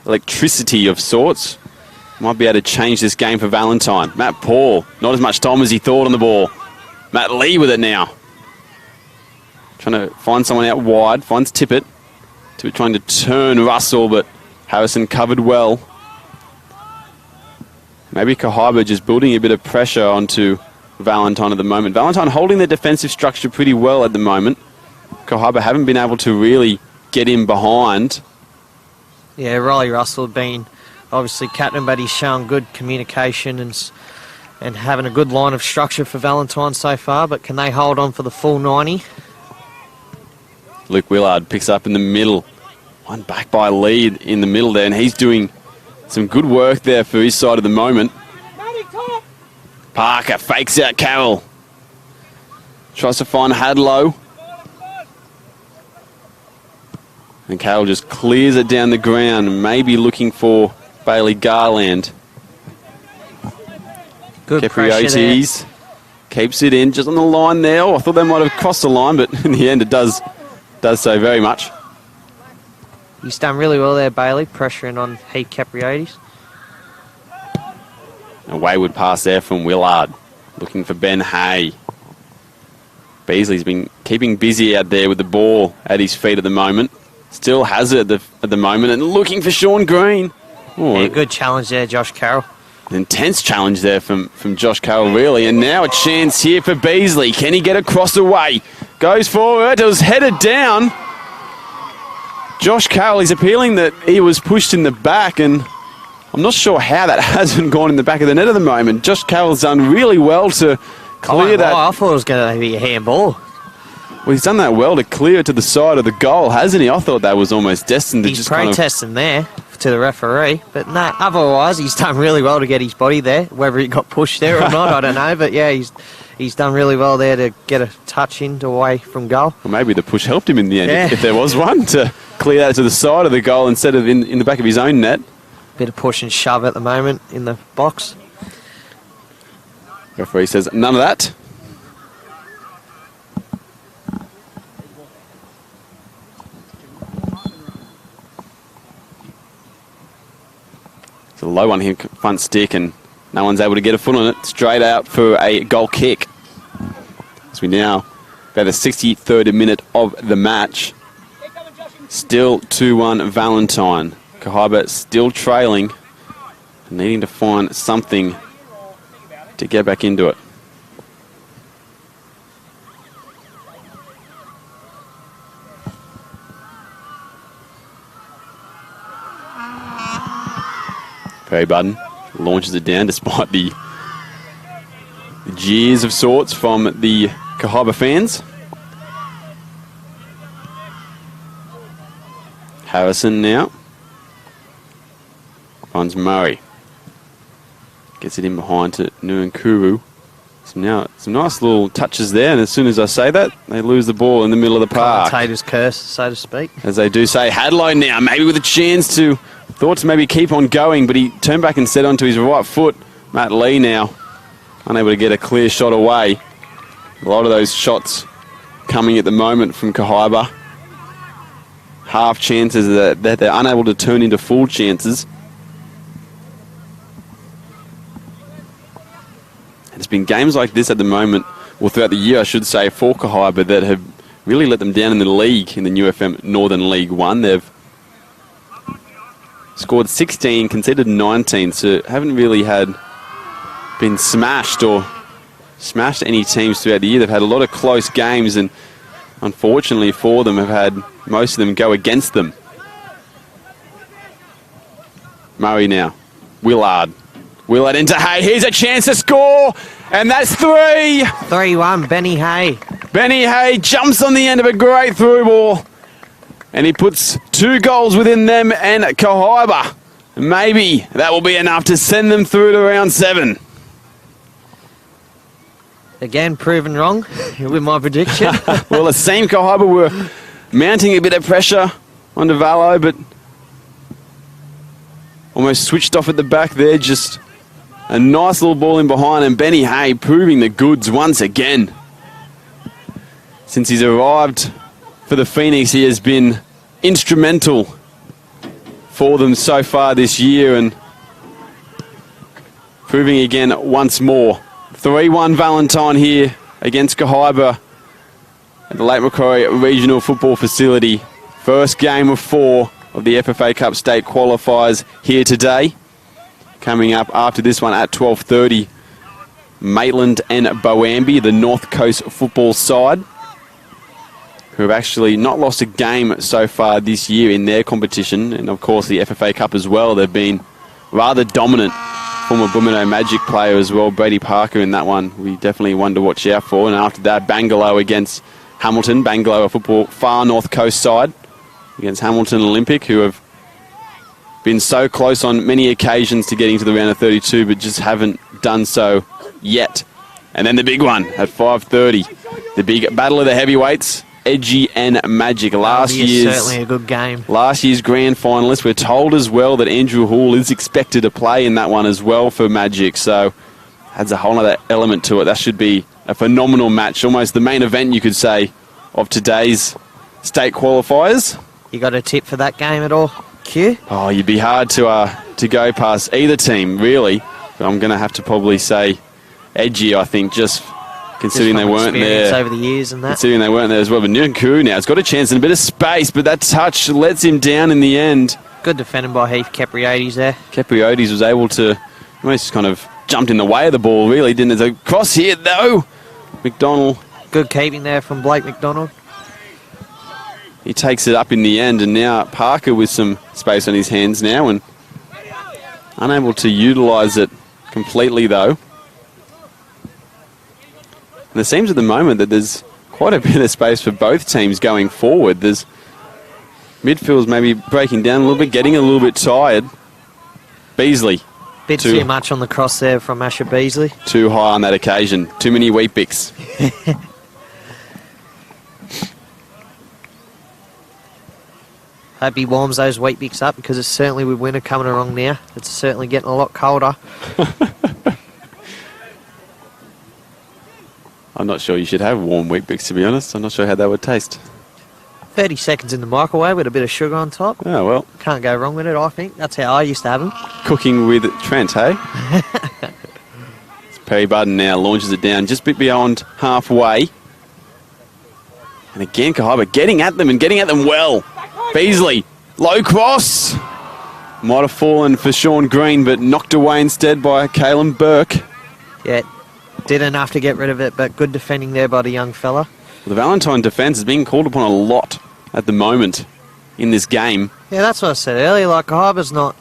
electricity of sorts might be able to change this game for Valentine. Matt Paul, not as much time as he thought on the ball. Matt Lee with it now. Trying to find someone out wide, finds Tippett. Tippett trying to turn Russell, but Harrison covered well. Maybe Kahibah just building a bit of pressure onto Valentine at the moment. Valentine holding their defensive structure pretty well at the moment. Kahibah haven't been able to really get in behind. Yeah, Riley Russell being obviously captain, but he's shown good communication and having a good line of structure for Valentine so far, but can they hold on for the full 90? Luke Willard picks up in the middle. One back by lead in the middle there, and he's doing some good work there for his side at the moment. Parker fakes out Carroll. Tries to find Hadlow. And Carroll just clears it down the ground, maybe looking for Bailey Garland. Good pressure there. Keeps it in, just on the line there. Oh, I thought they might have crossed the line, but in the end it does so very much. He's done really well there, Bailey, pressuring on Heath Capriotis. A wayward pass there from Willard, looking for Ben Hay. Beasley's been keeping busy out there with the ball at his feet at the moment. Still has it at the moment, and looking for Sean Green. Oh, yeah, good challenge there, Josh Carroll. An intense challenge there from Josh Carroll, really. And now a chance here for Beasley. Can he get across away? Goes forward. It was headed down. Josh Carroll, he's appealing that he was pushed in the back, and I'm not sure how that hasn't gone in the back of the net at the moment. Josh Carroll's done really well to clear that. I thought it was going to be a handball. Well, he's done that well to clear it to the side of the goal, hasn't he? I thought that was almost destined to just protesting there to the referee, but no, otherwise he's done really well to get his body there. Whether he got pushed there or not, I don't know, but yeah, he's done really well there to get a touch in away from goal. Well, maybe the push helped him in the end, if there was one, to clear that to the side of the goal instead of in the back of his own net. Bit of push and shove at the moment in the box. Referee says none of that. It's a low one here, front stick, and no one's able to get a foot on it. Straight out for a goal kick. As we now About the 63rd minute of the match. Still 2-1 Valentine. Kahibah still trailing, needing to find something to get back into it. Perry Budden launches it down despite the jeers of sorts from the Kahibah fans. Harrison now finds Murray. Gets it in behind to Nuankuru. Some nice little touches there, and as soon as I say that, they lose the ball in the middle of the park. Commentator's curse, so to speak. As they do say, Hadlow now, maybe with a chance to, thought to maybe keep on going, but he turned back and set onto his right foot. Matt Lee now, unable to get a clear shot away. A lot of those shots coming at the moment from Kahibah. Half chances that they're unable to turn into full chances. It's been games like this at the moment, or throughout the year I should say, for Kahibah that have really let them down in the league, in the New FM Northern League 1. They've scored 16, conceded 19, so haven't really been smashed any teams throughout the year. They've had a lot of close games, and unfortunately for them have had most of them go against them. Murray now. Willard into Hay. Here's a chance to score, and that's 3. 3-1, Benny Hay. Benny Hay jumps on the end of a great through ball, and he puts 2 goals within them and Kahibah. Maybe that will be enough to send them through to round 7. Again, proven wrong with my prediction. Well, it seemed Kahibah were mounting a bit of pressure onto Valo, but almost switched off at the back there. Just a nice little ball in behind, and Benny Hay proving the goods once again. Since he's arrived for the Phoenix, he has been instrumental for them so far this year, and proving again once more. 3-1 Valentine here against Kahibah at the Lake Macquarie Regional Football Facility. First game of 4 of the FFA Cup State qualifiers here today. Coming up after this one at 12:30, Maitland and Boambi, the North Coast football side, who have actually not lost a game so far this year in their competition, and of course the FFA Cup as well. They've been rather dominant. Former Bumino Magic player as well, Brady Parker, in that one. We definitely one to watch out for. And after that, Bangalow against Hamilton. Bangalow, a football far North Coast side, against Hamilton Olympic, who have been so close on many occasions to getting to the round of 32, but just haven't done so yet. And then the big one at 5:30, the big battle of the heavyweights, Edgy and Magic. Certainly a good game. Last year's grand finalist. We're told as well that Andrew Hall is expected to play in that one as well for Magic, so adds a whole other element to it. That should be a phenomenal match, almost the main event, you could say, of today's state qualifiers. You got a tip for that game at all, Q? Oh, you'd be hard to go past either team, really. But I'm going to have to probably say Edgy, I think, just considering they weren't there over the years and that. Considering they weren't there as well. But Nuankuru now has got a chance and a bit of space, but that touch lets him down in the end. Good defending by Heath Capriotes there. Capriotes was able to almost kind of jumped in the way of the ball, really, didn't it? A cross here, though. McDonald. Good keeping there from Blake McDonald. He takes it up in the end, and now Parker with some space on his hands now and unable to utilise it completely, though. And it seems at the moment that there's quite a bit of space for both teams going forward. There's midfield's maybe breaking down a little bit, getting a little bit tired. Beasley. Bit too much on the cross there from Asher Beasley. Too high on that occasion. Too many Weet-Bix. Hope he warms those Weet-Bix up, because it's certainly with winter coming along now. It's certainly getting a lot colder. I'm not sure you should have warm Weet-Bix, to be honest. I'm not sure how that would taste. 30 seconds in the microwave with a bit of sugar on top. Oh, well. Can't go wrong with it, I think. That's how I used to have them. Cooking with Trent, hey? Perry Budden now launches it down just a bit beyond halfway. And again, Kahibah getting at them and getting at them well. Beasley, low cross. Might have fallen for Sean Green, but knocked away instead by Caelan Burke. Yeah, did enough to get rid of it, but good defending there by the young fella. Well, the Valentine defence is being called upon a lot at the moment in this game. Yeah, that's what I said earlier. Like, Kahibah's not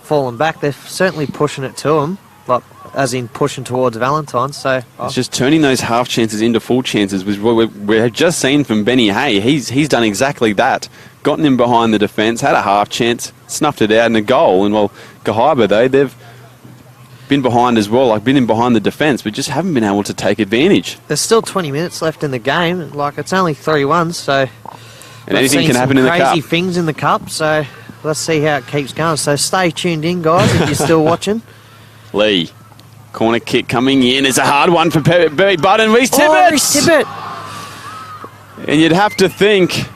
falling back. They're certainly pushing it to him, like, as in pushing towards Valentine. So It's just turning those half chances into full chances, which we have just seen from Benny Hay. He's done exactly that. Gotten him behind the defence, had a half chance, snuffed it out in a goal. And, well, Kahibah, though, they've been behind as well, like been in behind the defence, but just haven't been able to take advantage. There's still 20 minutes left in the game. Like, it's only 3-1, so... And anything can happen in the cup. Crazy things in the cup, so let's see how it keeps going. So stay tuned in, guys, if you're still watching. Lee, corner kick coming in. It's a hard one for Barry Budd and Reece Tippett. Reece Tippett. And you'd have to think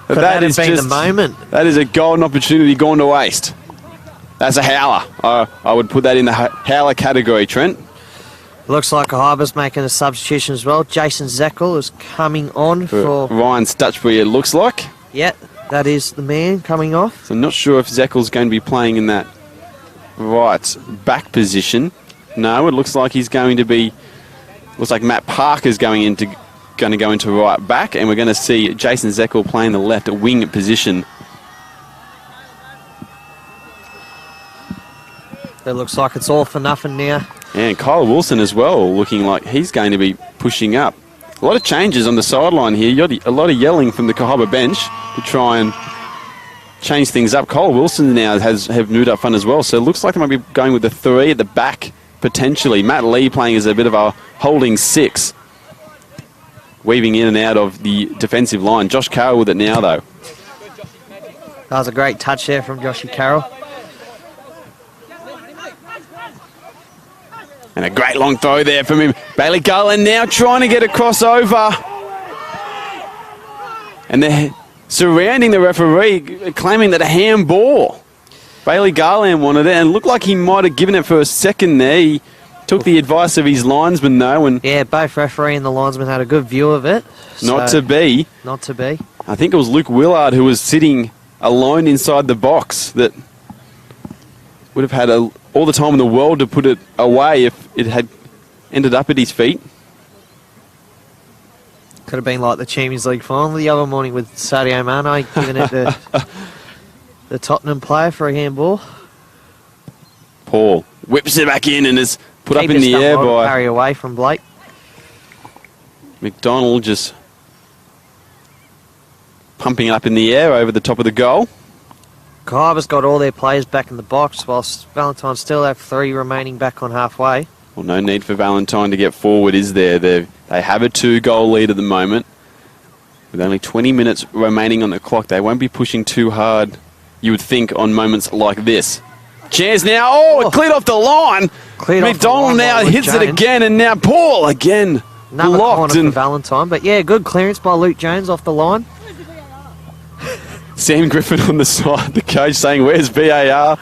that is been just the moment. That is a golden opportunity gone to waste. That's a howler. I would put that in the howler category, Trent. Looks like Kahibah's making a substitution as well. Jason Zekel is coming on for Ryan Stutchbury, it looks like. Yeah, that is the man coming off. So I'm not sure if Zekel's going to be playing in that right back position. No, it looks like he's going to be... Looks like Matt Parker's going to go into right back, and we're going to see Jason Zekel playing the left wing position. It looks like it's all for nothing now. And Kyle Wilson as well, looking like he's going to be pushing up. A lot of changes on the sideline here. You got a lot of yelling from the Kahibah bench to try and change things up. Kyle Wilson now have moved up front as well, so it looks like they might be going with the 3 at the back, potentially. Matt Lee playing as a bit of a holding 6, weaving in and out of the defensive line. Josh Carroll with it now, though. That was a great touch there from Joshy Carroll. And a great long throw there from him. Bailey Garland now trying to get a crossover. And they're surrounding the referee, claiming that a handball. Bailey Garland wanted it, and looked like he might have given it for a second there. He took the advice of his linesman, though. And yeah, both referee and the linesman had a good view of it. Not to be. Not to be. I think it was Luke Willard who was sitting alone inside the box that would have had all the time in the world to put it away if it had ended up at his feet. Could have been like the Champions League final the other morning with Sadio Mane giving it to the Tottenham player for a handball. Paul whips it back in and is put up in the air by... Carry away from Blake. McDonald just pumping up in the air over the top of the goal. Kahibah's got all their players back in the box, whilst Valentine still have 3 remaining back on halfway. Well, no need for Valentine to get forward, is there? They have a 2-goal lead at the moment. With only 20 minutes remaining on the clock, they won't be pushing too hard, you would think, on moments like this. Chance now. Oh, it cleared off the line. McDonald now hits it again, and now Paul again. Another blocked corner for Valentine, but yeah, good clearance by Luke Jones off the line. Sam Griffin on the side, the coach saying, where's VAR?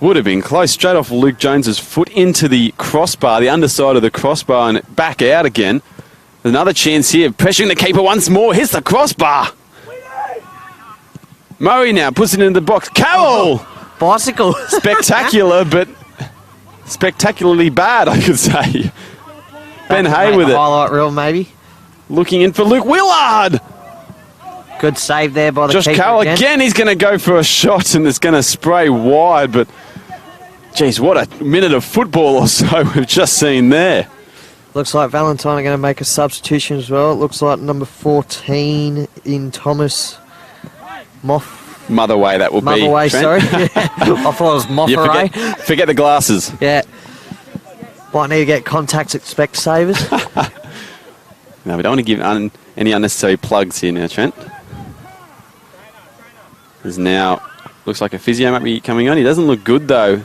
Would have been close. Straight off Luke Jones's foot into the crossbar, the underside of the crossbar, and back out again. Another chance here, pressuring the keeper once more, hits the crossbar. Murray now puts it into the box. Carroll! Bicycle. Spectacular, but spectacularly bad, I could say. Ben Hay with it. Highlight reel, maybe. Looking in for Luke Willard. Good save there by the Josh keeper Carroll again. He's going to go for a shot, and it's going to spray wide, but geez, what a minute of football or so we've just seen there. Looks like Valentine are going to make a substitution as well. It looks like number 14 in Thomas Motherway, that will be. Motherway, sorry. Yeah. I thought it was Motherway. Yeah, forget the glasses. Yeah. Might need to get contacts at Specsavers. No, we don't want to give any unnecessary plugs here now, Trent. There's now, looks like a physio might be coming on. He doesn't look good, though.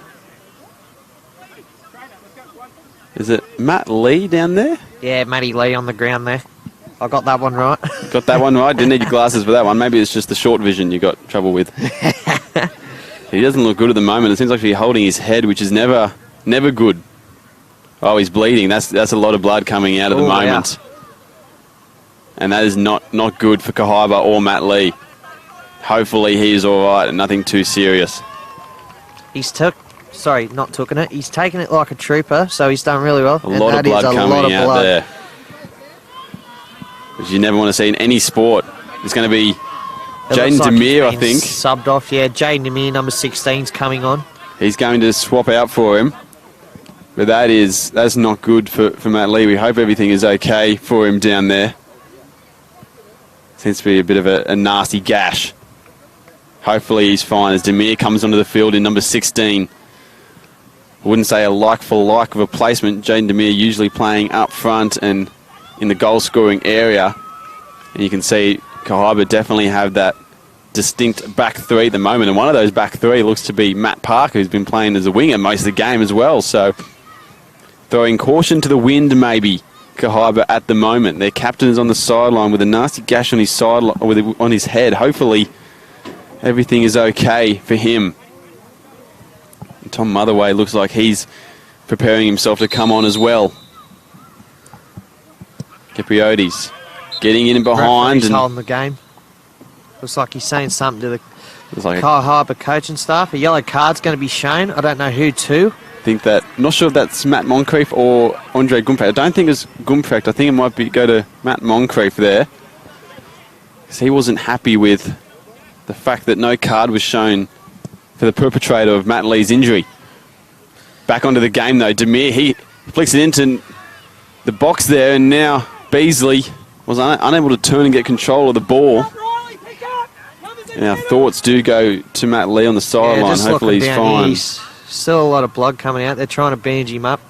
Is it Matt Lee down there? Yeah, Matty Lee on the ground there. I got that one right. Got that one right? Didn't need your glasses for that one. Maybe it's just the short vision you got trouble with. He doesn't look good at the moment. It seems like he's holding his head, which is never good. Oh, he's bleeding. That's a lot of blood coming out at the moment. Yeah. And that is not good for Kahibah or Matt Lee. Hopefully he's all right and nothing too serious. He's not taking it. He's taken it like a trooper, so he's done really well. A lot of blood coming out there. Which you never want to see in any sport. It's going to be Jaden Demir, I think. Subbed off, yeah. Jaden Demir, number 16's coming on. He's going to swap out for him. But that's not good for Matt Lee. We hope everything is okay for him down there. Seems to be a bit of a nasty gash. Hopefully he's fine as Demir comes onto the field in number 16. I wouldn't say a like-for-like replacement. Jaden Demir usually playing up front and in the goal-scoring area. And you can see Kahibah definitely have that distinct back three at the moment. And one of those back three looks to be Matt Parker, who's been playing as a winger most of the game as well. So throwing caution to the wind, maybe, Kahibah at the moment. Their captain is on the sideline with a nasty gash on his on his head. Hopefully everything is okay for him. And Tom Motherway looks like he's preparing himself to come on as well. Kipriotes getting in behind. He's holding the game. Looks like he's saying something to the Kahibah coaching staff. A yellow card's going to be shown. I don't know who to. Not sure if that's Matt Moncrief or Andre Gumprecht. I don't think it's Gumprecht. I think it might go to Matt Moncrief there. Because he wasn't happy with the fact that no card was shown for the perpetrator of Matt Lee's injury. Back onto the game though. Demir, he flicks it into the box there, and now Beasley was unable to turn and get control of the ball. And our thoughts do go to Matt Lee on the sideline. Hopefully he's fine. Still a lot of blood coming out. They're trying to bandage him up.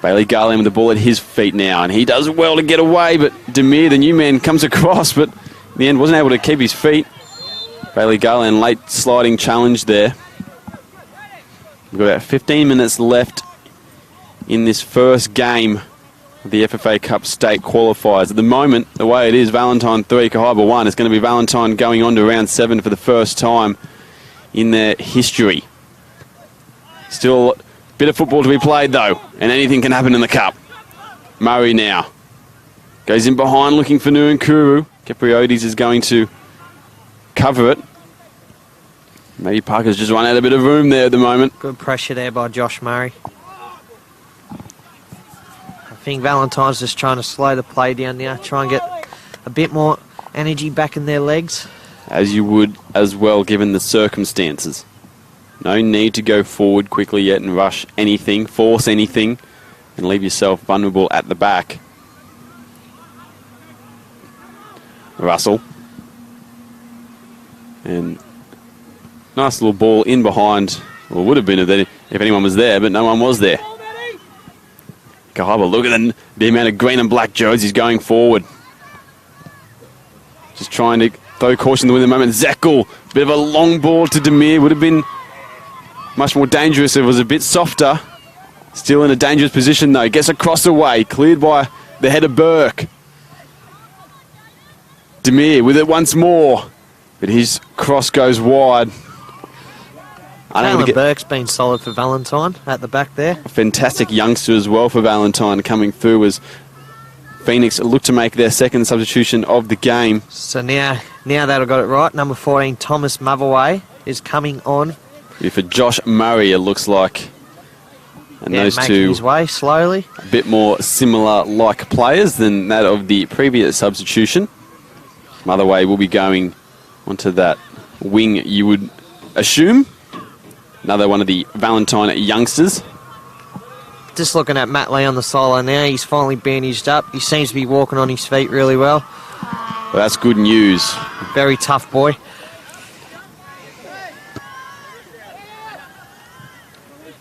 Bailey Garland with the ball at his feet now, and he does well to get away, but Demir, the new man, comes across, but in the end wasn't able to keep his feet. Bailey Garland, late sliding challenge there. We've got about 15 minutes left in this first game of the FFA Cup state qualifiers. At the moment, the way it is, Valentine 3, Kahibah 1. It's going to be Valentine going on to round 7 for the first time in their history. Still a bit of football to be played though, and anything can happen in the cup. Murray now goes in behind looking for Nuankuru. Kipriotes is going to cover it. Maybe Parker's just run out a bit of room there at the moment. Good pressure there by Josh Murray. I think Valentine's just trying to slow the play down now, try and get a bit more energy back in their legs. As you would as well, given the circumstances. No need to go forward quickly yet and rush anything, force anything, and leave yourself vulnerable at the back. Russell. And nice little ball in behind. Well, it would have been if anyone was there, but no one was there. Kahibah, look at the amount of green and black jerseys going forward. Just trying to throw caution to the wind at the moment. Zekel, bit of a long ball to Demir. Would have been much more dangerous if it was a bit softer. Still in a dangerous position though. Gets across the way. Cleared by the head of Burke. Demir with it once more. But his cross goes wide. Taylor Burke's been solid for Valentine at the back there. A fantastic youngster as well for Valentine coming through as Phoenix look to make their second substitution of the game. So now they've got it right. Number 14, Thomas Motherway, is coming on. For Josh Murray, it looks like. And those making two his way slowly. A bit more similar like players than that of the previous substitution. Motherway will be going onto that wing, you would assume. Another one of the Valentine youngsters. Just looking at Matt Lee on the sideline now, he's finally bandaged up. He seems to be walking on his feet really well. Well, that's good news. Very tough boy.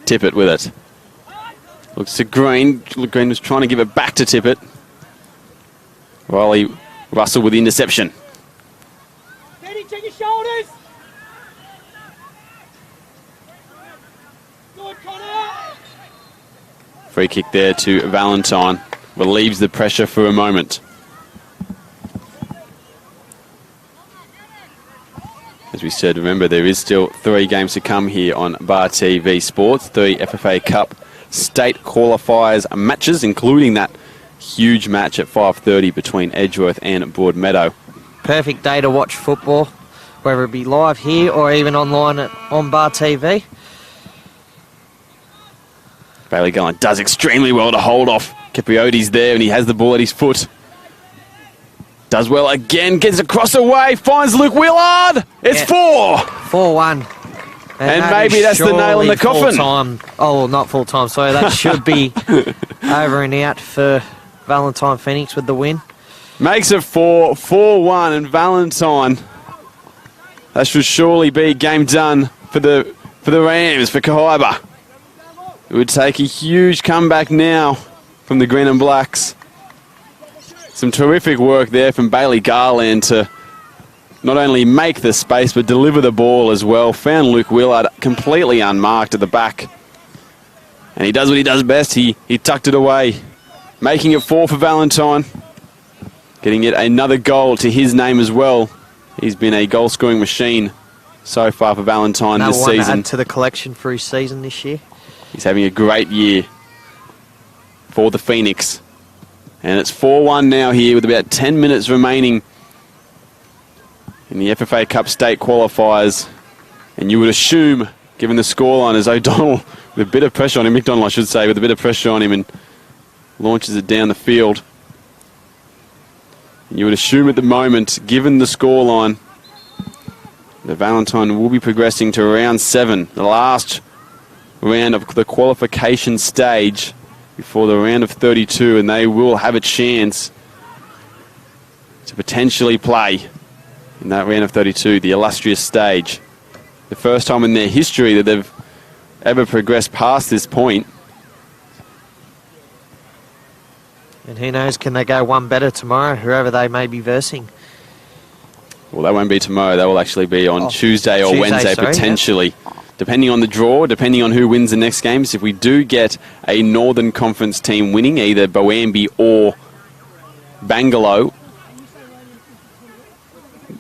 Tippett with it. Looks to Green. Green was trying to give it back to Tippett. Riley Russell with the interception. Check your shoulders. Good, Connor. Free kick there to Valentine. Relieves the pressure for a moment. As we said, remember there is still 3 games to come here on Bar TV Sports. 3 FFA Cup state qualifiers matches, including that huge match at 5:30 between Edgeworth and Broadmeadow. Perfect day to watch football, whether it be live here or even online on Bar TV. Bailey Garland does extremely well to hold off Kipiotes there, and he has the ball at his foot. Does well again, gets across away, finds Luke Willard. It's 4-1. And that maybe is that's the nail in the surely coffin. full-time. Oh, not full time, sorry. That should be over and out for Valentine Phoenix with the win. Makes it 4-1, and Valentine. That should surely be game done for the Rams, for Kahibah. It would take a huge comeback now from the Green and Blacks. Some terrific work there from Bailey Garland to not only make the space but deliver the ball as well. Found Luke Willard completely unmarked at the back. And he does what he does best. He tucked it away, making it 4 for Valentine. Getting yet another goal to his name as well. He's been a goal-scoring machine so far for Valentine this Another one to season. add to the collection for his season this year. He's having a great year for the Phoenix. And it's 4-1 now here with about 10 minutes remaining in the FFA Cup state qualifiers. And you would assume, given the scoreline, as O'Donnell, with a bit of pressure on him, McDonald I should say, with a bit of pressure on him, and launches it down the field. And you would assume at the moment, given the scoreline, that Valentine will be progressing to round 7, the last round of the qualification stage before the round of 32, and they will have a chance to potentially play in that round of 32, the illustrious stage. The first time in their history that they've ever progressed past this point. And who knows, can they go one better tomorrow, whoever they may be versing? Well, that won't be tomorrow. That will actually be on Tuesday or Wednesday, sorry, potentially. Yep. Depending on the draw, depending on who wins the next games. If we do get a Northern Conference team winning, either Boambi or Bangalore,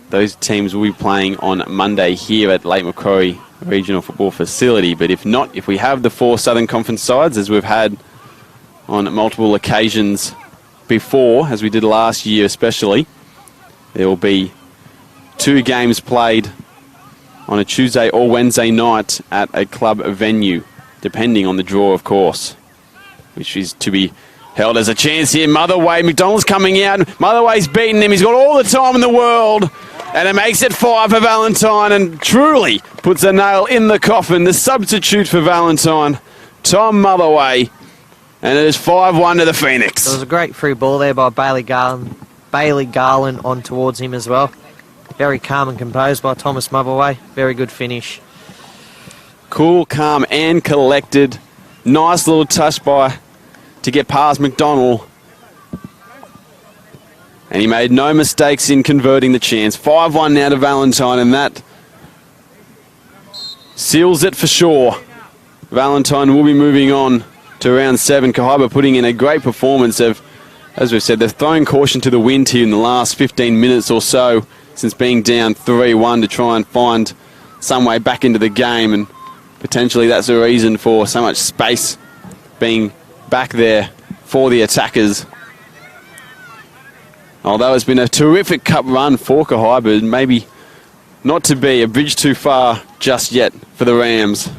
those teams will be playing on Monday here at Lake Macquarie Regional Football Facility. But if not, if we have the 4 Southern Conference sides, as we've had on multiple occasions before, as we did last year especially, there will be 2 games played on a Tuesday or Wednesday night at a club venue, depending on the draw, of course, which is to be held as a chance here. Motherway, McDonald's coming out. Motherway's beaten him. He's got all the time in the world, and it makes it 5 for Valentine, and truly puts a nail in the coffin. The substitute for Valentine, Tom Motherway, and it is 5-1 to the Phoenix. There was a great free ball there by Bailey Garland on towards him as well. Very calm and composed by Thomas Motherway. Very good finish. Cool, calm and collected. Nice little touch to get past McDonald. And he made no mistakes in converting the chance. 5-1 now to Valentine, and that seals it for sure. Valentine will be moving on to round 7. Kahibah putting in a great performance. As we've said, they've thrown caution to the wind here in the last 15 minutes or so, since being down 3-1, to try and find some way back into the game, and potentially that's the reason for so much space being back there for the attackers. Although it's been a terrific cup run for Kahibah, maybe not to be a bridge too far just yet for the Rams.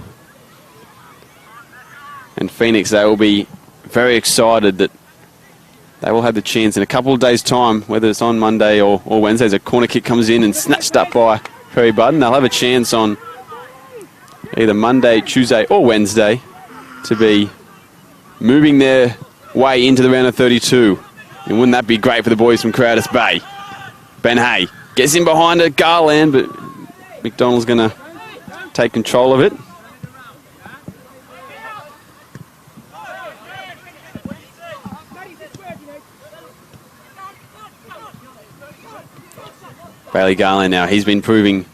And Phoenix, they will be very excited that they will have the chance in a couple of days' time, whether it's on Monday or Wednesday, as a corner kick comes in and snatched up by Perry Budden. They'll have a chance on either Monday, Tuesday or Wednesday to be moving their way into the round of 32. And wouldn't that be great for the boys from Crowders Bay? Ben Hay gets in behind it, Garland, but McDonald's going to take control of it. Bailey Garland now, he's been proving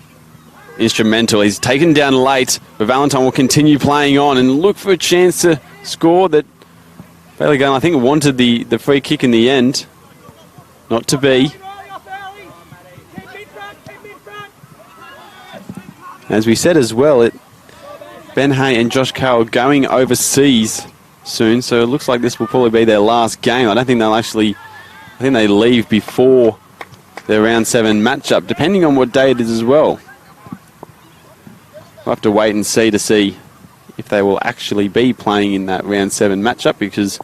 instrumental. He's taken down late, but Valentine will continue playing on and look for a chance to score. That Bailey Garland, I think, wanted the free kick in the end. Not to be. As we said as well, Ben Hay and Josh Carroll going overseas soon, so it looks like this will probably be their last game. I don't think they'll actually... I think they leave before their round 7 matchup, depending on what day it is as well. We'll have to wait and see if they will actually be playing in that round 7 matchup, because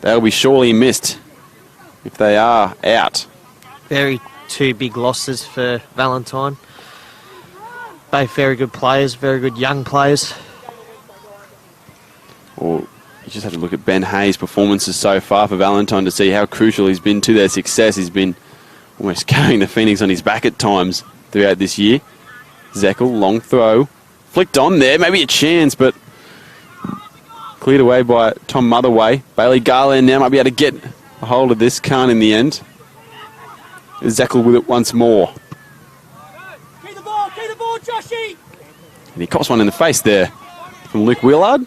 they'll be surely missed if they are out. Very two big losses for Valentine. Both very good players, very good young players. Or you just have to look at Ben Hayes' performances so far for Valentine to see how crucial he's been to their success. He's been almost carrying the Phoenix on his back at times throughout this year. Zeckel, long throw. Flicked on there, maybe a chance, but cleared away by Tom Motherway. Bailey Garland now might be able to get a hold of this. Can't in the end. Zeckel with it once more. Keep the ball, Joshy! And he cops one in the face there from Luke Willard.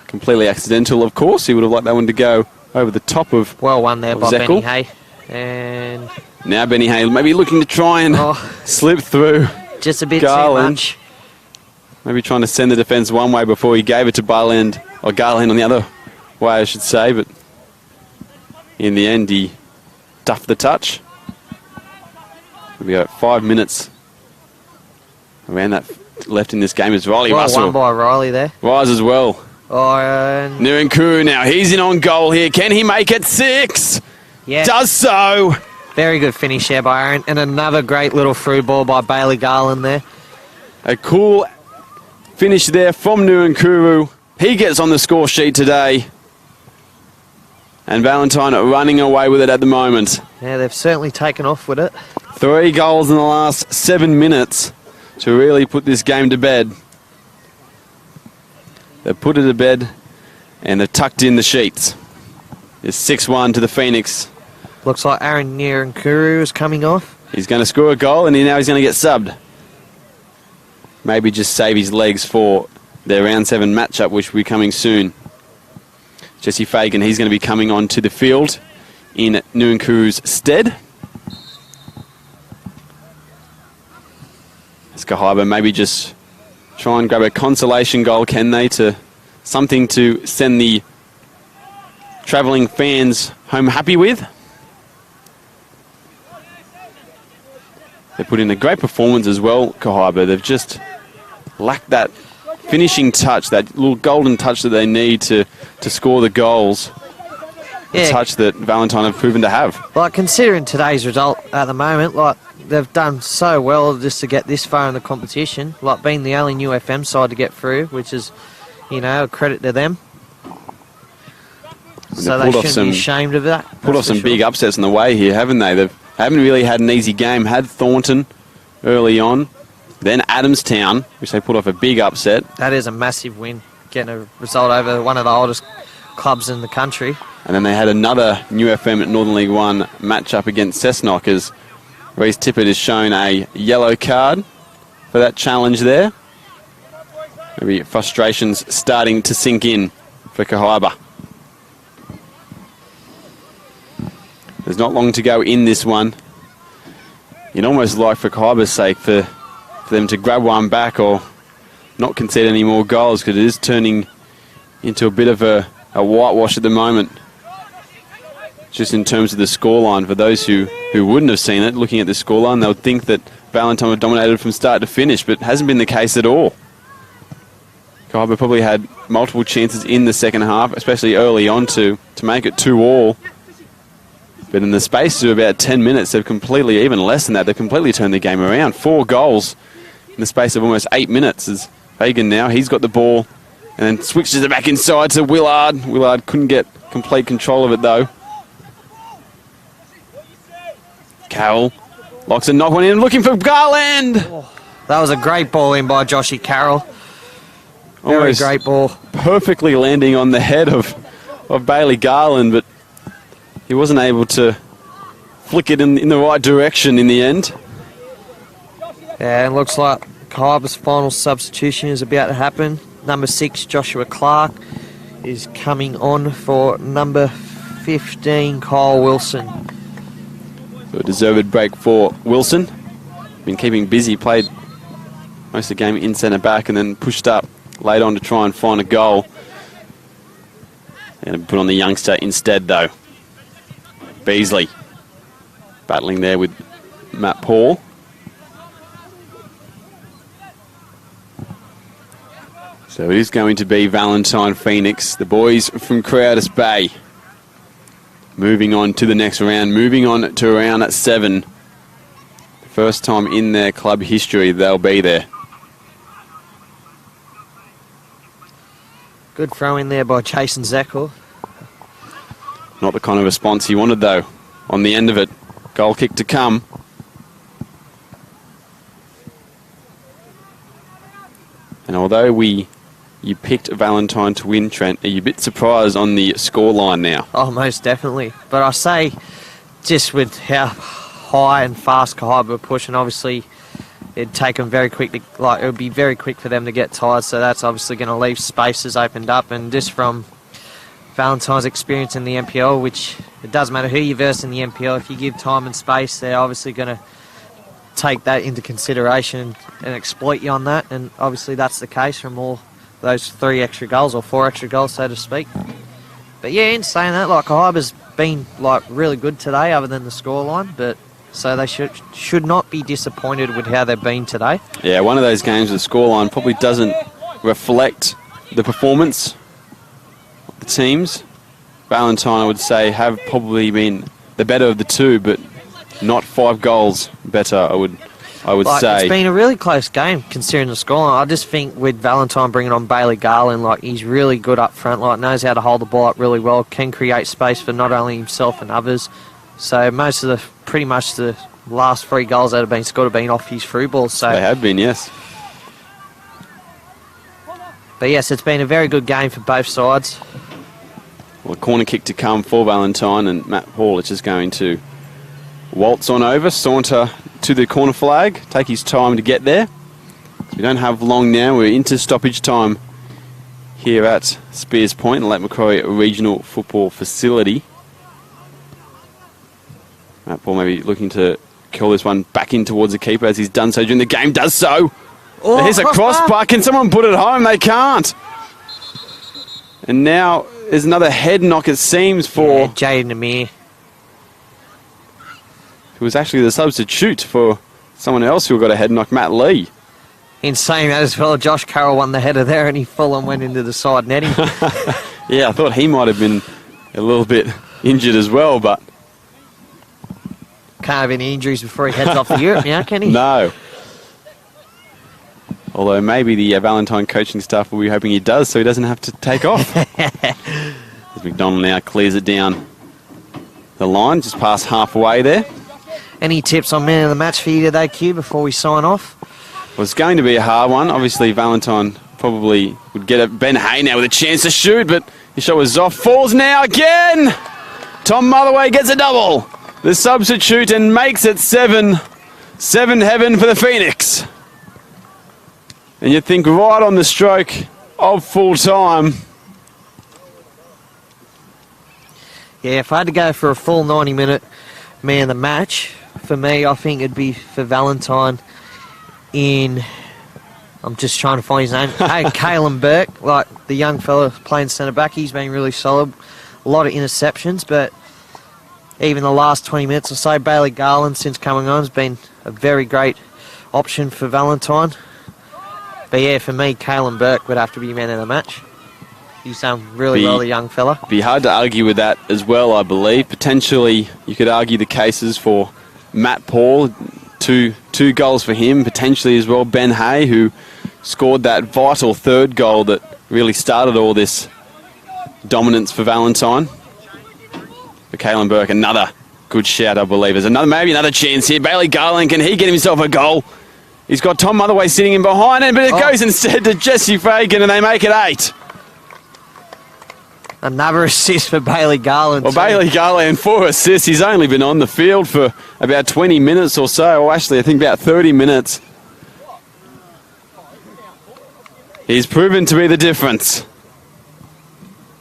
Completely accidental, of course. He would have liked that one to go over the top of Well won there by Zeckel. Benny Hay. And Now Benny Hay maybe looking to try and slip through. just a bit Garland. too much. Maybe trying to send the defence one way before he gave it to Garland on the other way, I should say. But in the end, he duffed the touch. We got 5 minutes around that left in this game as Riley Well Russell. won by Riley there. Rise as well. And Nuankuru now, he's in on goal here. Can he make it 6? yeah, Does so. very good finish there by Aaron. And another great little through ball by Bailey Garland there. A cool finish there from Nuankuru. He gets on the score sheet today. And Valentine are running away with it at the moment. Yeah, they've certainly taken off with it. 3 goals in the last 7 minutes to really put this game to bed. They've put it to bed and they've tucked in the sheets. It's 6-1 to the Phoenix. Looks like Aaron Nuankuru is coming off. He's going to score a goal and now he's going to get subbed. Maybe just save his legs for their round 7 matchup, which will be coming soon. Jesse Fagan, he's going to be coming onto the field in Nuankuru's stead. Kahibah maybe just try and grab a consolation goal, can they, to something to send the travelling fans home happy with. They put in a great performance as well, Kahibah. They've just lacked that finishing touch, that little golden touch that they need to score the goals. Yeah. The touch that Valentine have proven to have. Like, considering today's result at the moment, like, they've done so well just to get this far in the competition, like being the only new FM side to get through, which is, you know, a credit to them. So they shouldn't be ashamed of that. Pulled off some big upsets on the way here, haven't they? They haven't really had an easy game. Had Thornton early on, then Adamstown, which they pulled off a big upset. That is a massive win, getting a result over one of the oldest clubs in the country. And then they had another New FM at Northern League 1 matchup against Cessnock, as Reece Tippett has shown a yellow card for that challenge there. Maybe frustrations starting to sink in for Kahibah. There's not long to go in this one. You'd almost like, for Kahibah's sake, for them to grab one back or not concede any more goals, because it is turning into a bit of a whitewash at the moment. Just in terms of the scoreline, for those who wouldn't have seen it, looking at the scoreline, they would think that Valentine were dominated from start to finish, but it hasn't been the case at all. Kahibah probably had multiple chances in the second half, especially early on, to make it 2-2. But in the space of about 10 minutes, they've completely, even less than that, they've completely turned the game around. 4 goals in the space of almost 8 minutes. As Fagan now, he's got the ball and then switches it back inside to Willard. Willard couldn't get complete control of it, though. Carroll locks a knock one in, looking for Garland. That was a great ball in by Joshy Carroll. Very Almost great ball. perfectly landing on the head of Bailey Garland, but he wasn't able to flick it in the right direction in the end. Yeah, and looks like Kahibah's final substitution is about to happen. Number 6, Joshua Clark, is coming on for number 15, Kyle Wilson. So a deserved break for Wilson. Been keeping busy, played most of the game in centre back and then pushed up late on to try and find a goal. They're going to put on the youngster instead, though. Beasley battling there with Matt Paul. So it is going to be Valentine Phoenix, the boys from Crowders Bay. Moving on to the next round, moving on to round 7. First time in their club history they'll be there. Good throw in there by Jason Zekel. Not the kind of response he wanted, though, on the end of it. Goal kick to come. And although you picked Valentine to win, Trent, are you a bit surprised on the scoreline now? Oh, most definitely. But I say, just with how high and fast Kahibah were pushing, obviously it'd take them very quickly. Like, it would be very quick for them to get tired. So that's obviously going to leave spaces opened up. And just from Valentine's experience in the NPL, which it doesn't matter who you verse in the NPL, if you give time and space, they're obviously going to take that into consideration and exploit you on that. And obviously that's the case from all those 3 extra goals or 4 extra goals, so to speak. But yeah, in saying that, like, Kahibah's been like really good today, other than the scoreline. But so they should not be disappointed with how they've been today. Yeah, one of those games the scoreline probably doesn't reflect the performance of the teams. Valentine, I would say, have probably been the better of the two, but not 5 goals better, I would like, say. It's been a really close game considering the scoreline. I just think with Valentine bringing on Bailey Garland, like, he's really good up front, like, knows how to hold the ball up really well, can create space for not only himself and others. So pretty much the last 3 goals that have been scored have been off his through ball. So they have been, yes. But yes, it's been a very good game for both sides. Well, a corner kick to come for Valentine, and Matt Paul is just going to waltz on over, saunter to the corner flag, take his time to get there. We don't have long now. We're into stoppage time here at Spears Point, Lake Macquarie Regional Football Facility. Matt Paul maybe looking to curl this one back in towards the keeper, as he's done so during the game. Does so. Oh, here's a crossbar. Can someone put it home? They can't. And now there's another head knock, it seems, for Jaden Amir, who was actually the substitute for someone else who got a head knock, Matt Lee. In saying that as well, Josh Carroll won the header there, and he full and went into the side netting. Yeah, I thought he might have been a little bit injured as well, but can't have any injuries before he heads off to Europe now, can he? No. Although maybe the Valentine coaching staff will be hoping he does, so he doesn't have to take off. As McDonald now clears it down the line, just past halfway there. Any tips on man of the match for you today, Q, before we sign off? Well, it's going to be a hard one. Obviously, Valentine probably would get it. Ben Hay now with a chance to shoot, but his shot was off. Falls now again. Tom Motherway gets a double. The substitute, and makes it 7. 7 heaven for the Phoenix. And you think right on the stroke of full time. Yeah, if I had to go for a full 90-minute man of the match, for me, I think it'd be for Valentine in, I'm just trying to find his name, Kalen Burke, like the young fella playing centre-back. He's been really solid. A lot of interceptions, but even the last 20 minutes or so, Bailey Garland, since coming on, has been a very great option for Valentine. But yeah, for me, Kalen Burke would have to be man of the match. He's done really well, the young fella. Be hard to argue with that as well, I believe. Potentially, you could argue the cases for Matt Paul, two goals for him. Potentially as well, Ben Hay, who scored that vital 3rd goal that really started all this dominance for Valentine. For Kalen Burke, another good shout, I believe. There's maybe another chance here. Bailey Garland, can he get himself a goal? He's got Tom Motherway sitting in behind it, but it goes instead to Jesse Fagan, and they make it 8. Another assist for Bailey Garland. Well, Bailey Garland, 4 assists. He's only been on the field for about 20 minutes or so, or actually I think about 30 minutes. He's proven to be the difference.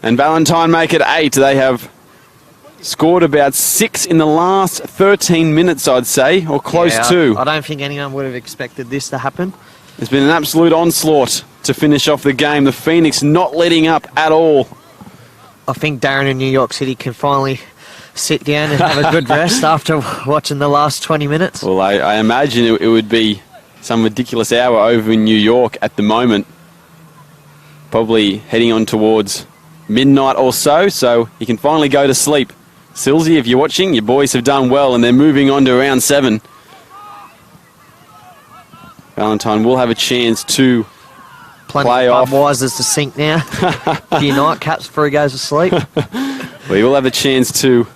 And Valentine make it 8. They have scored about 6 in the last 13 minutes, I'd say, or close to. I don't think anyone would have expected this to happen. It's been an absolute onslaught to finish off the game. The Phoenix not letting up at all. I think Darren in New York City can finally sit down and have a good rest after watching the last 20 minutes. Well, I imagine it would be some ridiculous hour over in New York at the moment. Probably heading on towards midnight or so you can finally go to sleep. Silsey, if you're watching, your boys have done well and they're moving on to round 7. Valentine will have a chance to Plenty play of off. Budweisers to sink now. A few nightcaps before he goes to sleep. Well, he will have a chance to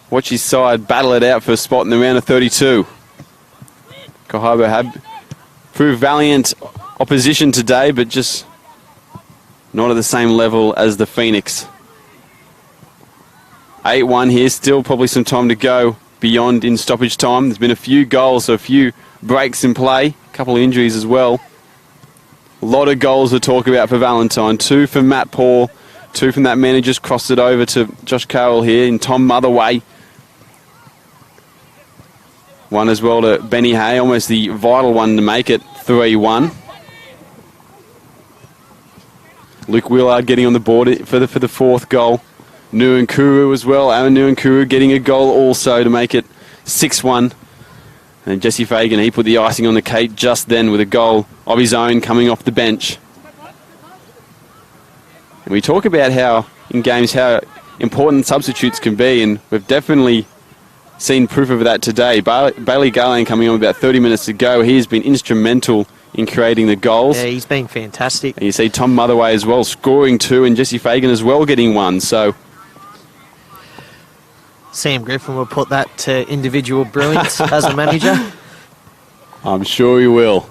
watch his side battle it out for a spot in the round of 32. Kahibah have proved valiant opposition today, but just not at the same level as the Phoenix. 8-1 here, still probably some time to go beyond in stoppage time. There's been a few goals, so a few breaks in play, a couple of injuries as well. A lot of goals to talk about for Valentine. 2 from Matt Paul, 2 from that man who just crossed it over to Josh Carroll here in Tom Motherway. 1 as well to Benny Hay, almost the vital one to make it 3-1. Luke Willard getting on the board for the 4th goal. Nuankuru as well. Aaron Nuankuru getting a goal also to make it 6-1. And Jesse Fagan, he put the icing on the cake just then with a goal of his own coming off the bench. And we talk about how, in games, how important substitutes can be, and we've definitely seen proof of that today. Bailey Garland coming on about 30 minutes to go. He has been instrumental in creating the goals. Yeah, he's been fantastic. And you see Tom Motherway as well scoring 2 and Jesse Fagan as well getting 1. So Sam Griffin will put that to individual brilliance as a manager. I'm sure he will.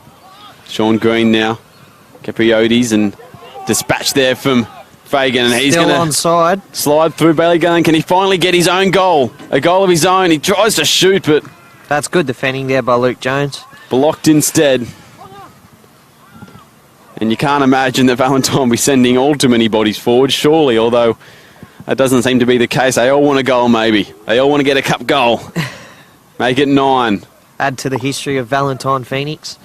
Sean Green now. Capriotis and dispatch there from Fagan. And he's Still going onside. to slide through Bailey Garland. Can he finally get his own goal? A goal of his own. He tries to shoot, but That's good defending there by Luke Jones. blocked instead. And you can't imagine that Valentine will be sending all too many bodies forward, surely, although that doesn't seem to be the case. They all want a goal, maybe. They all want to get a cup goal. Make it 9. Add to the history of Valentine Phoenix.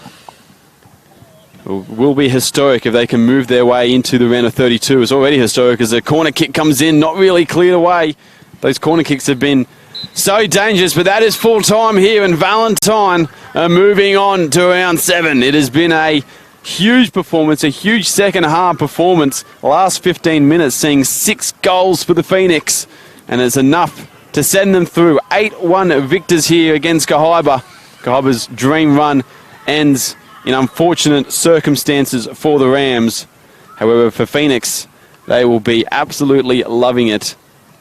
It will be historic if they can move their way into the round of 32. It's already historic as a corner kick comes in, not really cleared away. Those corner kicks have been so dangerous, but that is full time here, and Valentine are moving on to round 7. It has been a huge performance, a huge second half performance. Last 15 minutes seeing 6 goals for the Phoenix, and it's enough to send them through. 8-1 victors here against Kahibah. Kahibah's dream run ends in unfortunate circumstances for the Rams. However, for Phoenix, they will be absolutely loving it.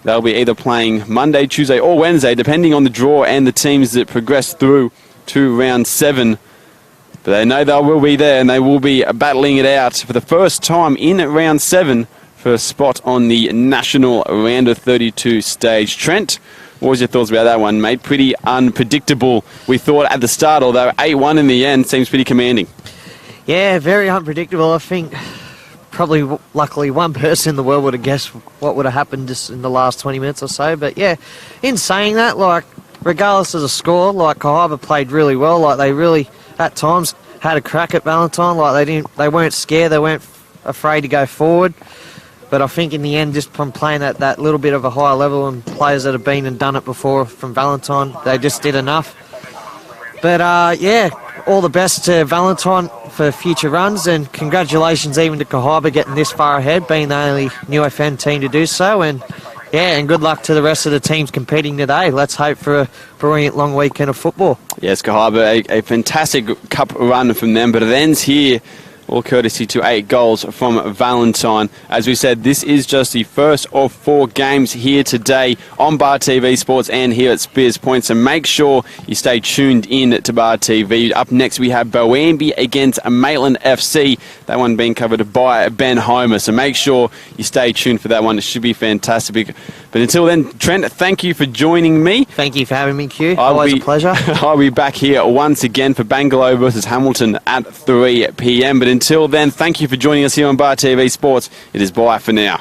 They'll be either playing Monday, Tuesday or Wednesday, depending on the draw and the teams that progress through to round 7. But they know they will be there, and they will be battling it out for the first time in round 7 for a spot on the national round of 32 stage. Trent, what was your thoughts about that one, mate? Pretty unpredictable, we thought at the start, although 8-1 in the end seems pretty commanding. Yeah, very unpredictable. I think probably, luckily, one person in the world would have guessed what would have happened just in the last 20 minutes or so. But yeah, in saying that, like, regardless of the score, like, Kahibah played really well. Like, they really, at times, had a crack at Valentine. Like, they weren't scared. They weren't afraid to go forward. But I think in the end, just from playing at that little bit of a higher level and players that have been and done it before from Valentine, they just did enough. But yeah, all the best to Valentine for future runs, and congratulations even to Kahibah getting this far ahead, being the only new FN team to do so. And yeah, and good luck to the rest of the teams competing today. Let's hope for a brilliant long weekend of football. Yes, Kahibah, a fantastic cup run from them, but it ends here, all courtesy to 8 goals from Valentine. As we said, this is just the first of 4 games here today on Bar TV Sports and here at Spears Point, so make sure you stay tuned in to Bar TV. Up next we have Boambi against Maitland FC, that one being covered by Ben Homer, so make sure you stay tuned for that one. It should be fantastic. But until then, Trent, thank you for joining me. Thank you for having me, Q. Always a pleasure. I'll be back here once again for Bangalore versus Hamilton at 3 p.m. But until then, thank you for joining us here on Bar TV Sports. It is bye for now.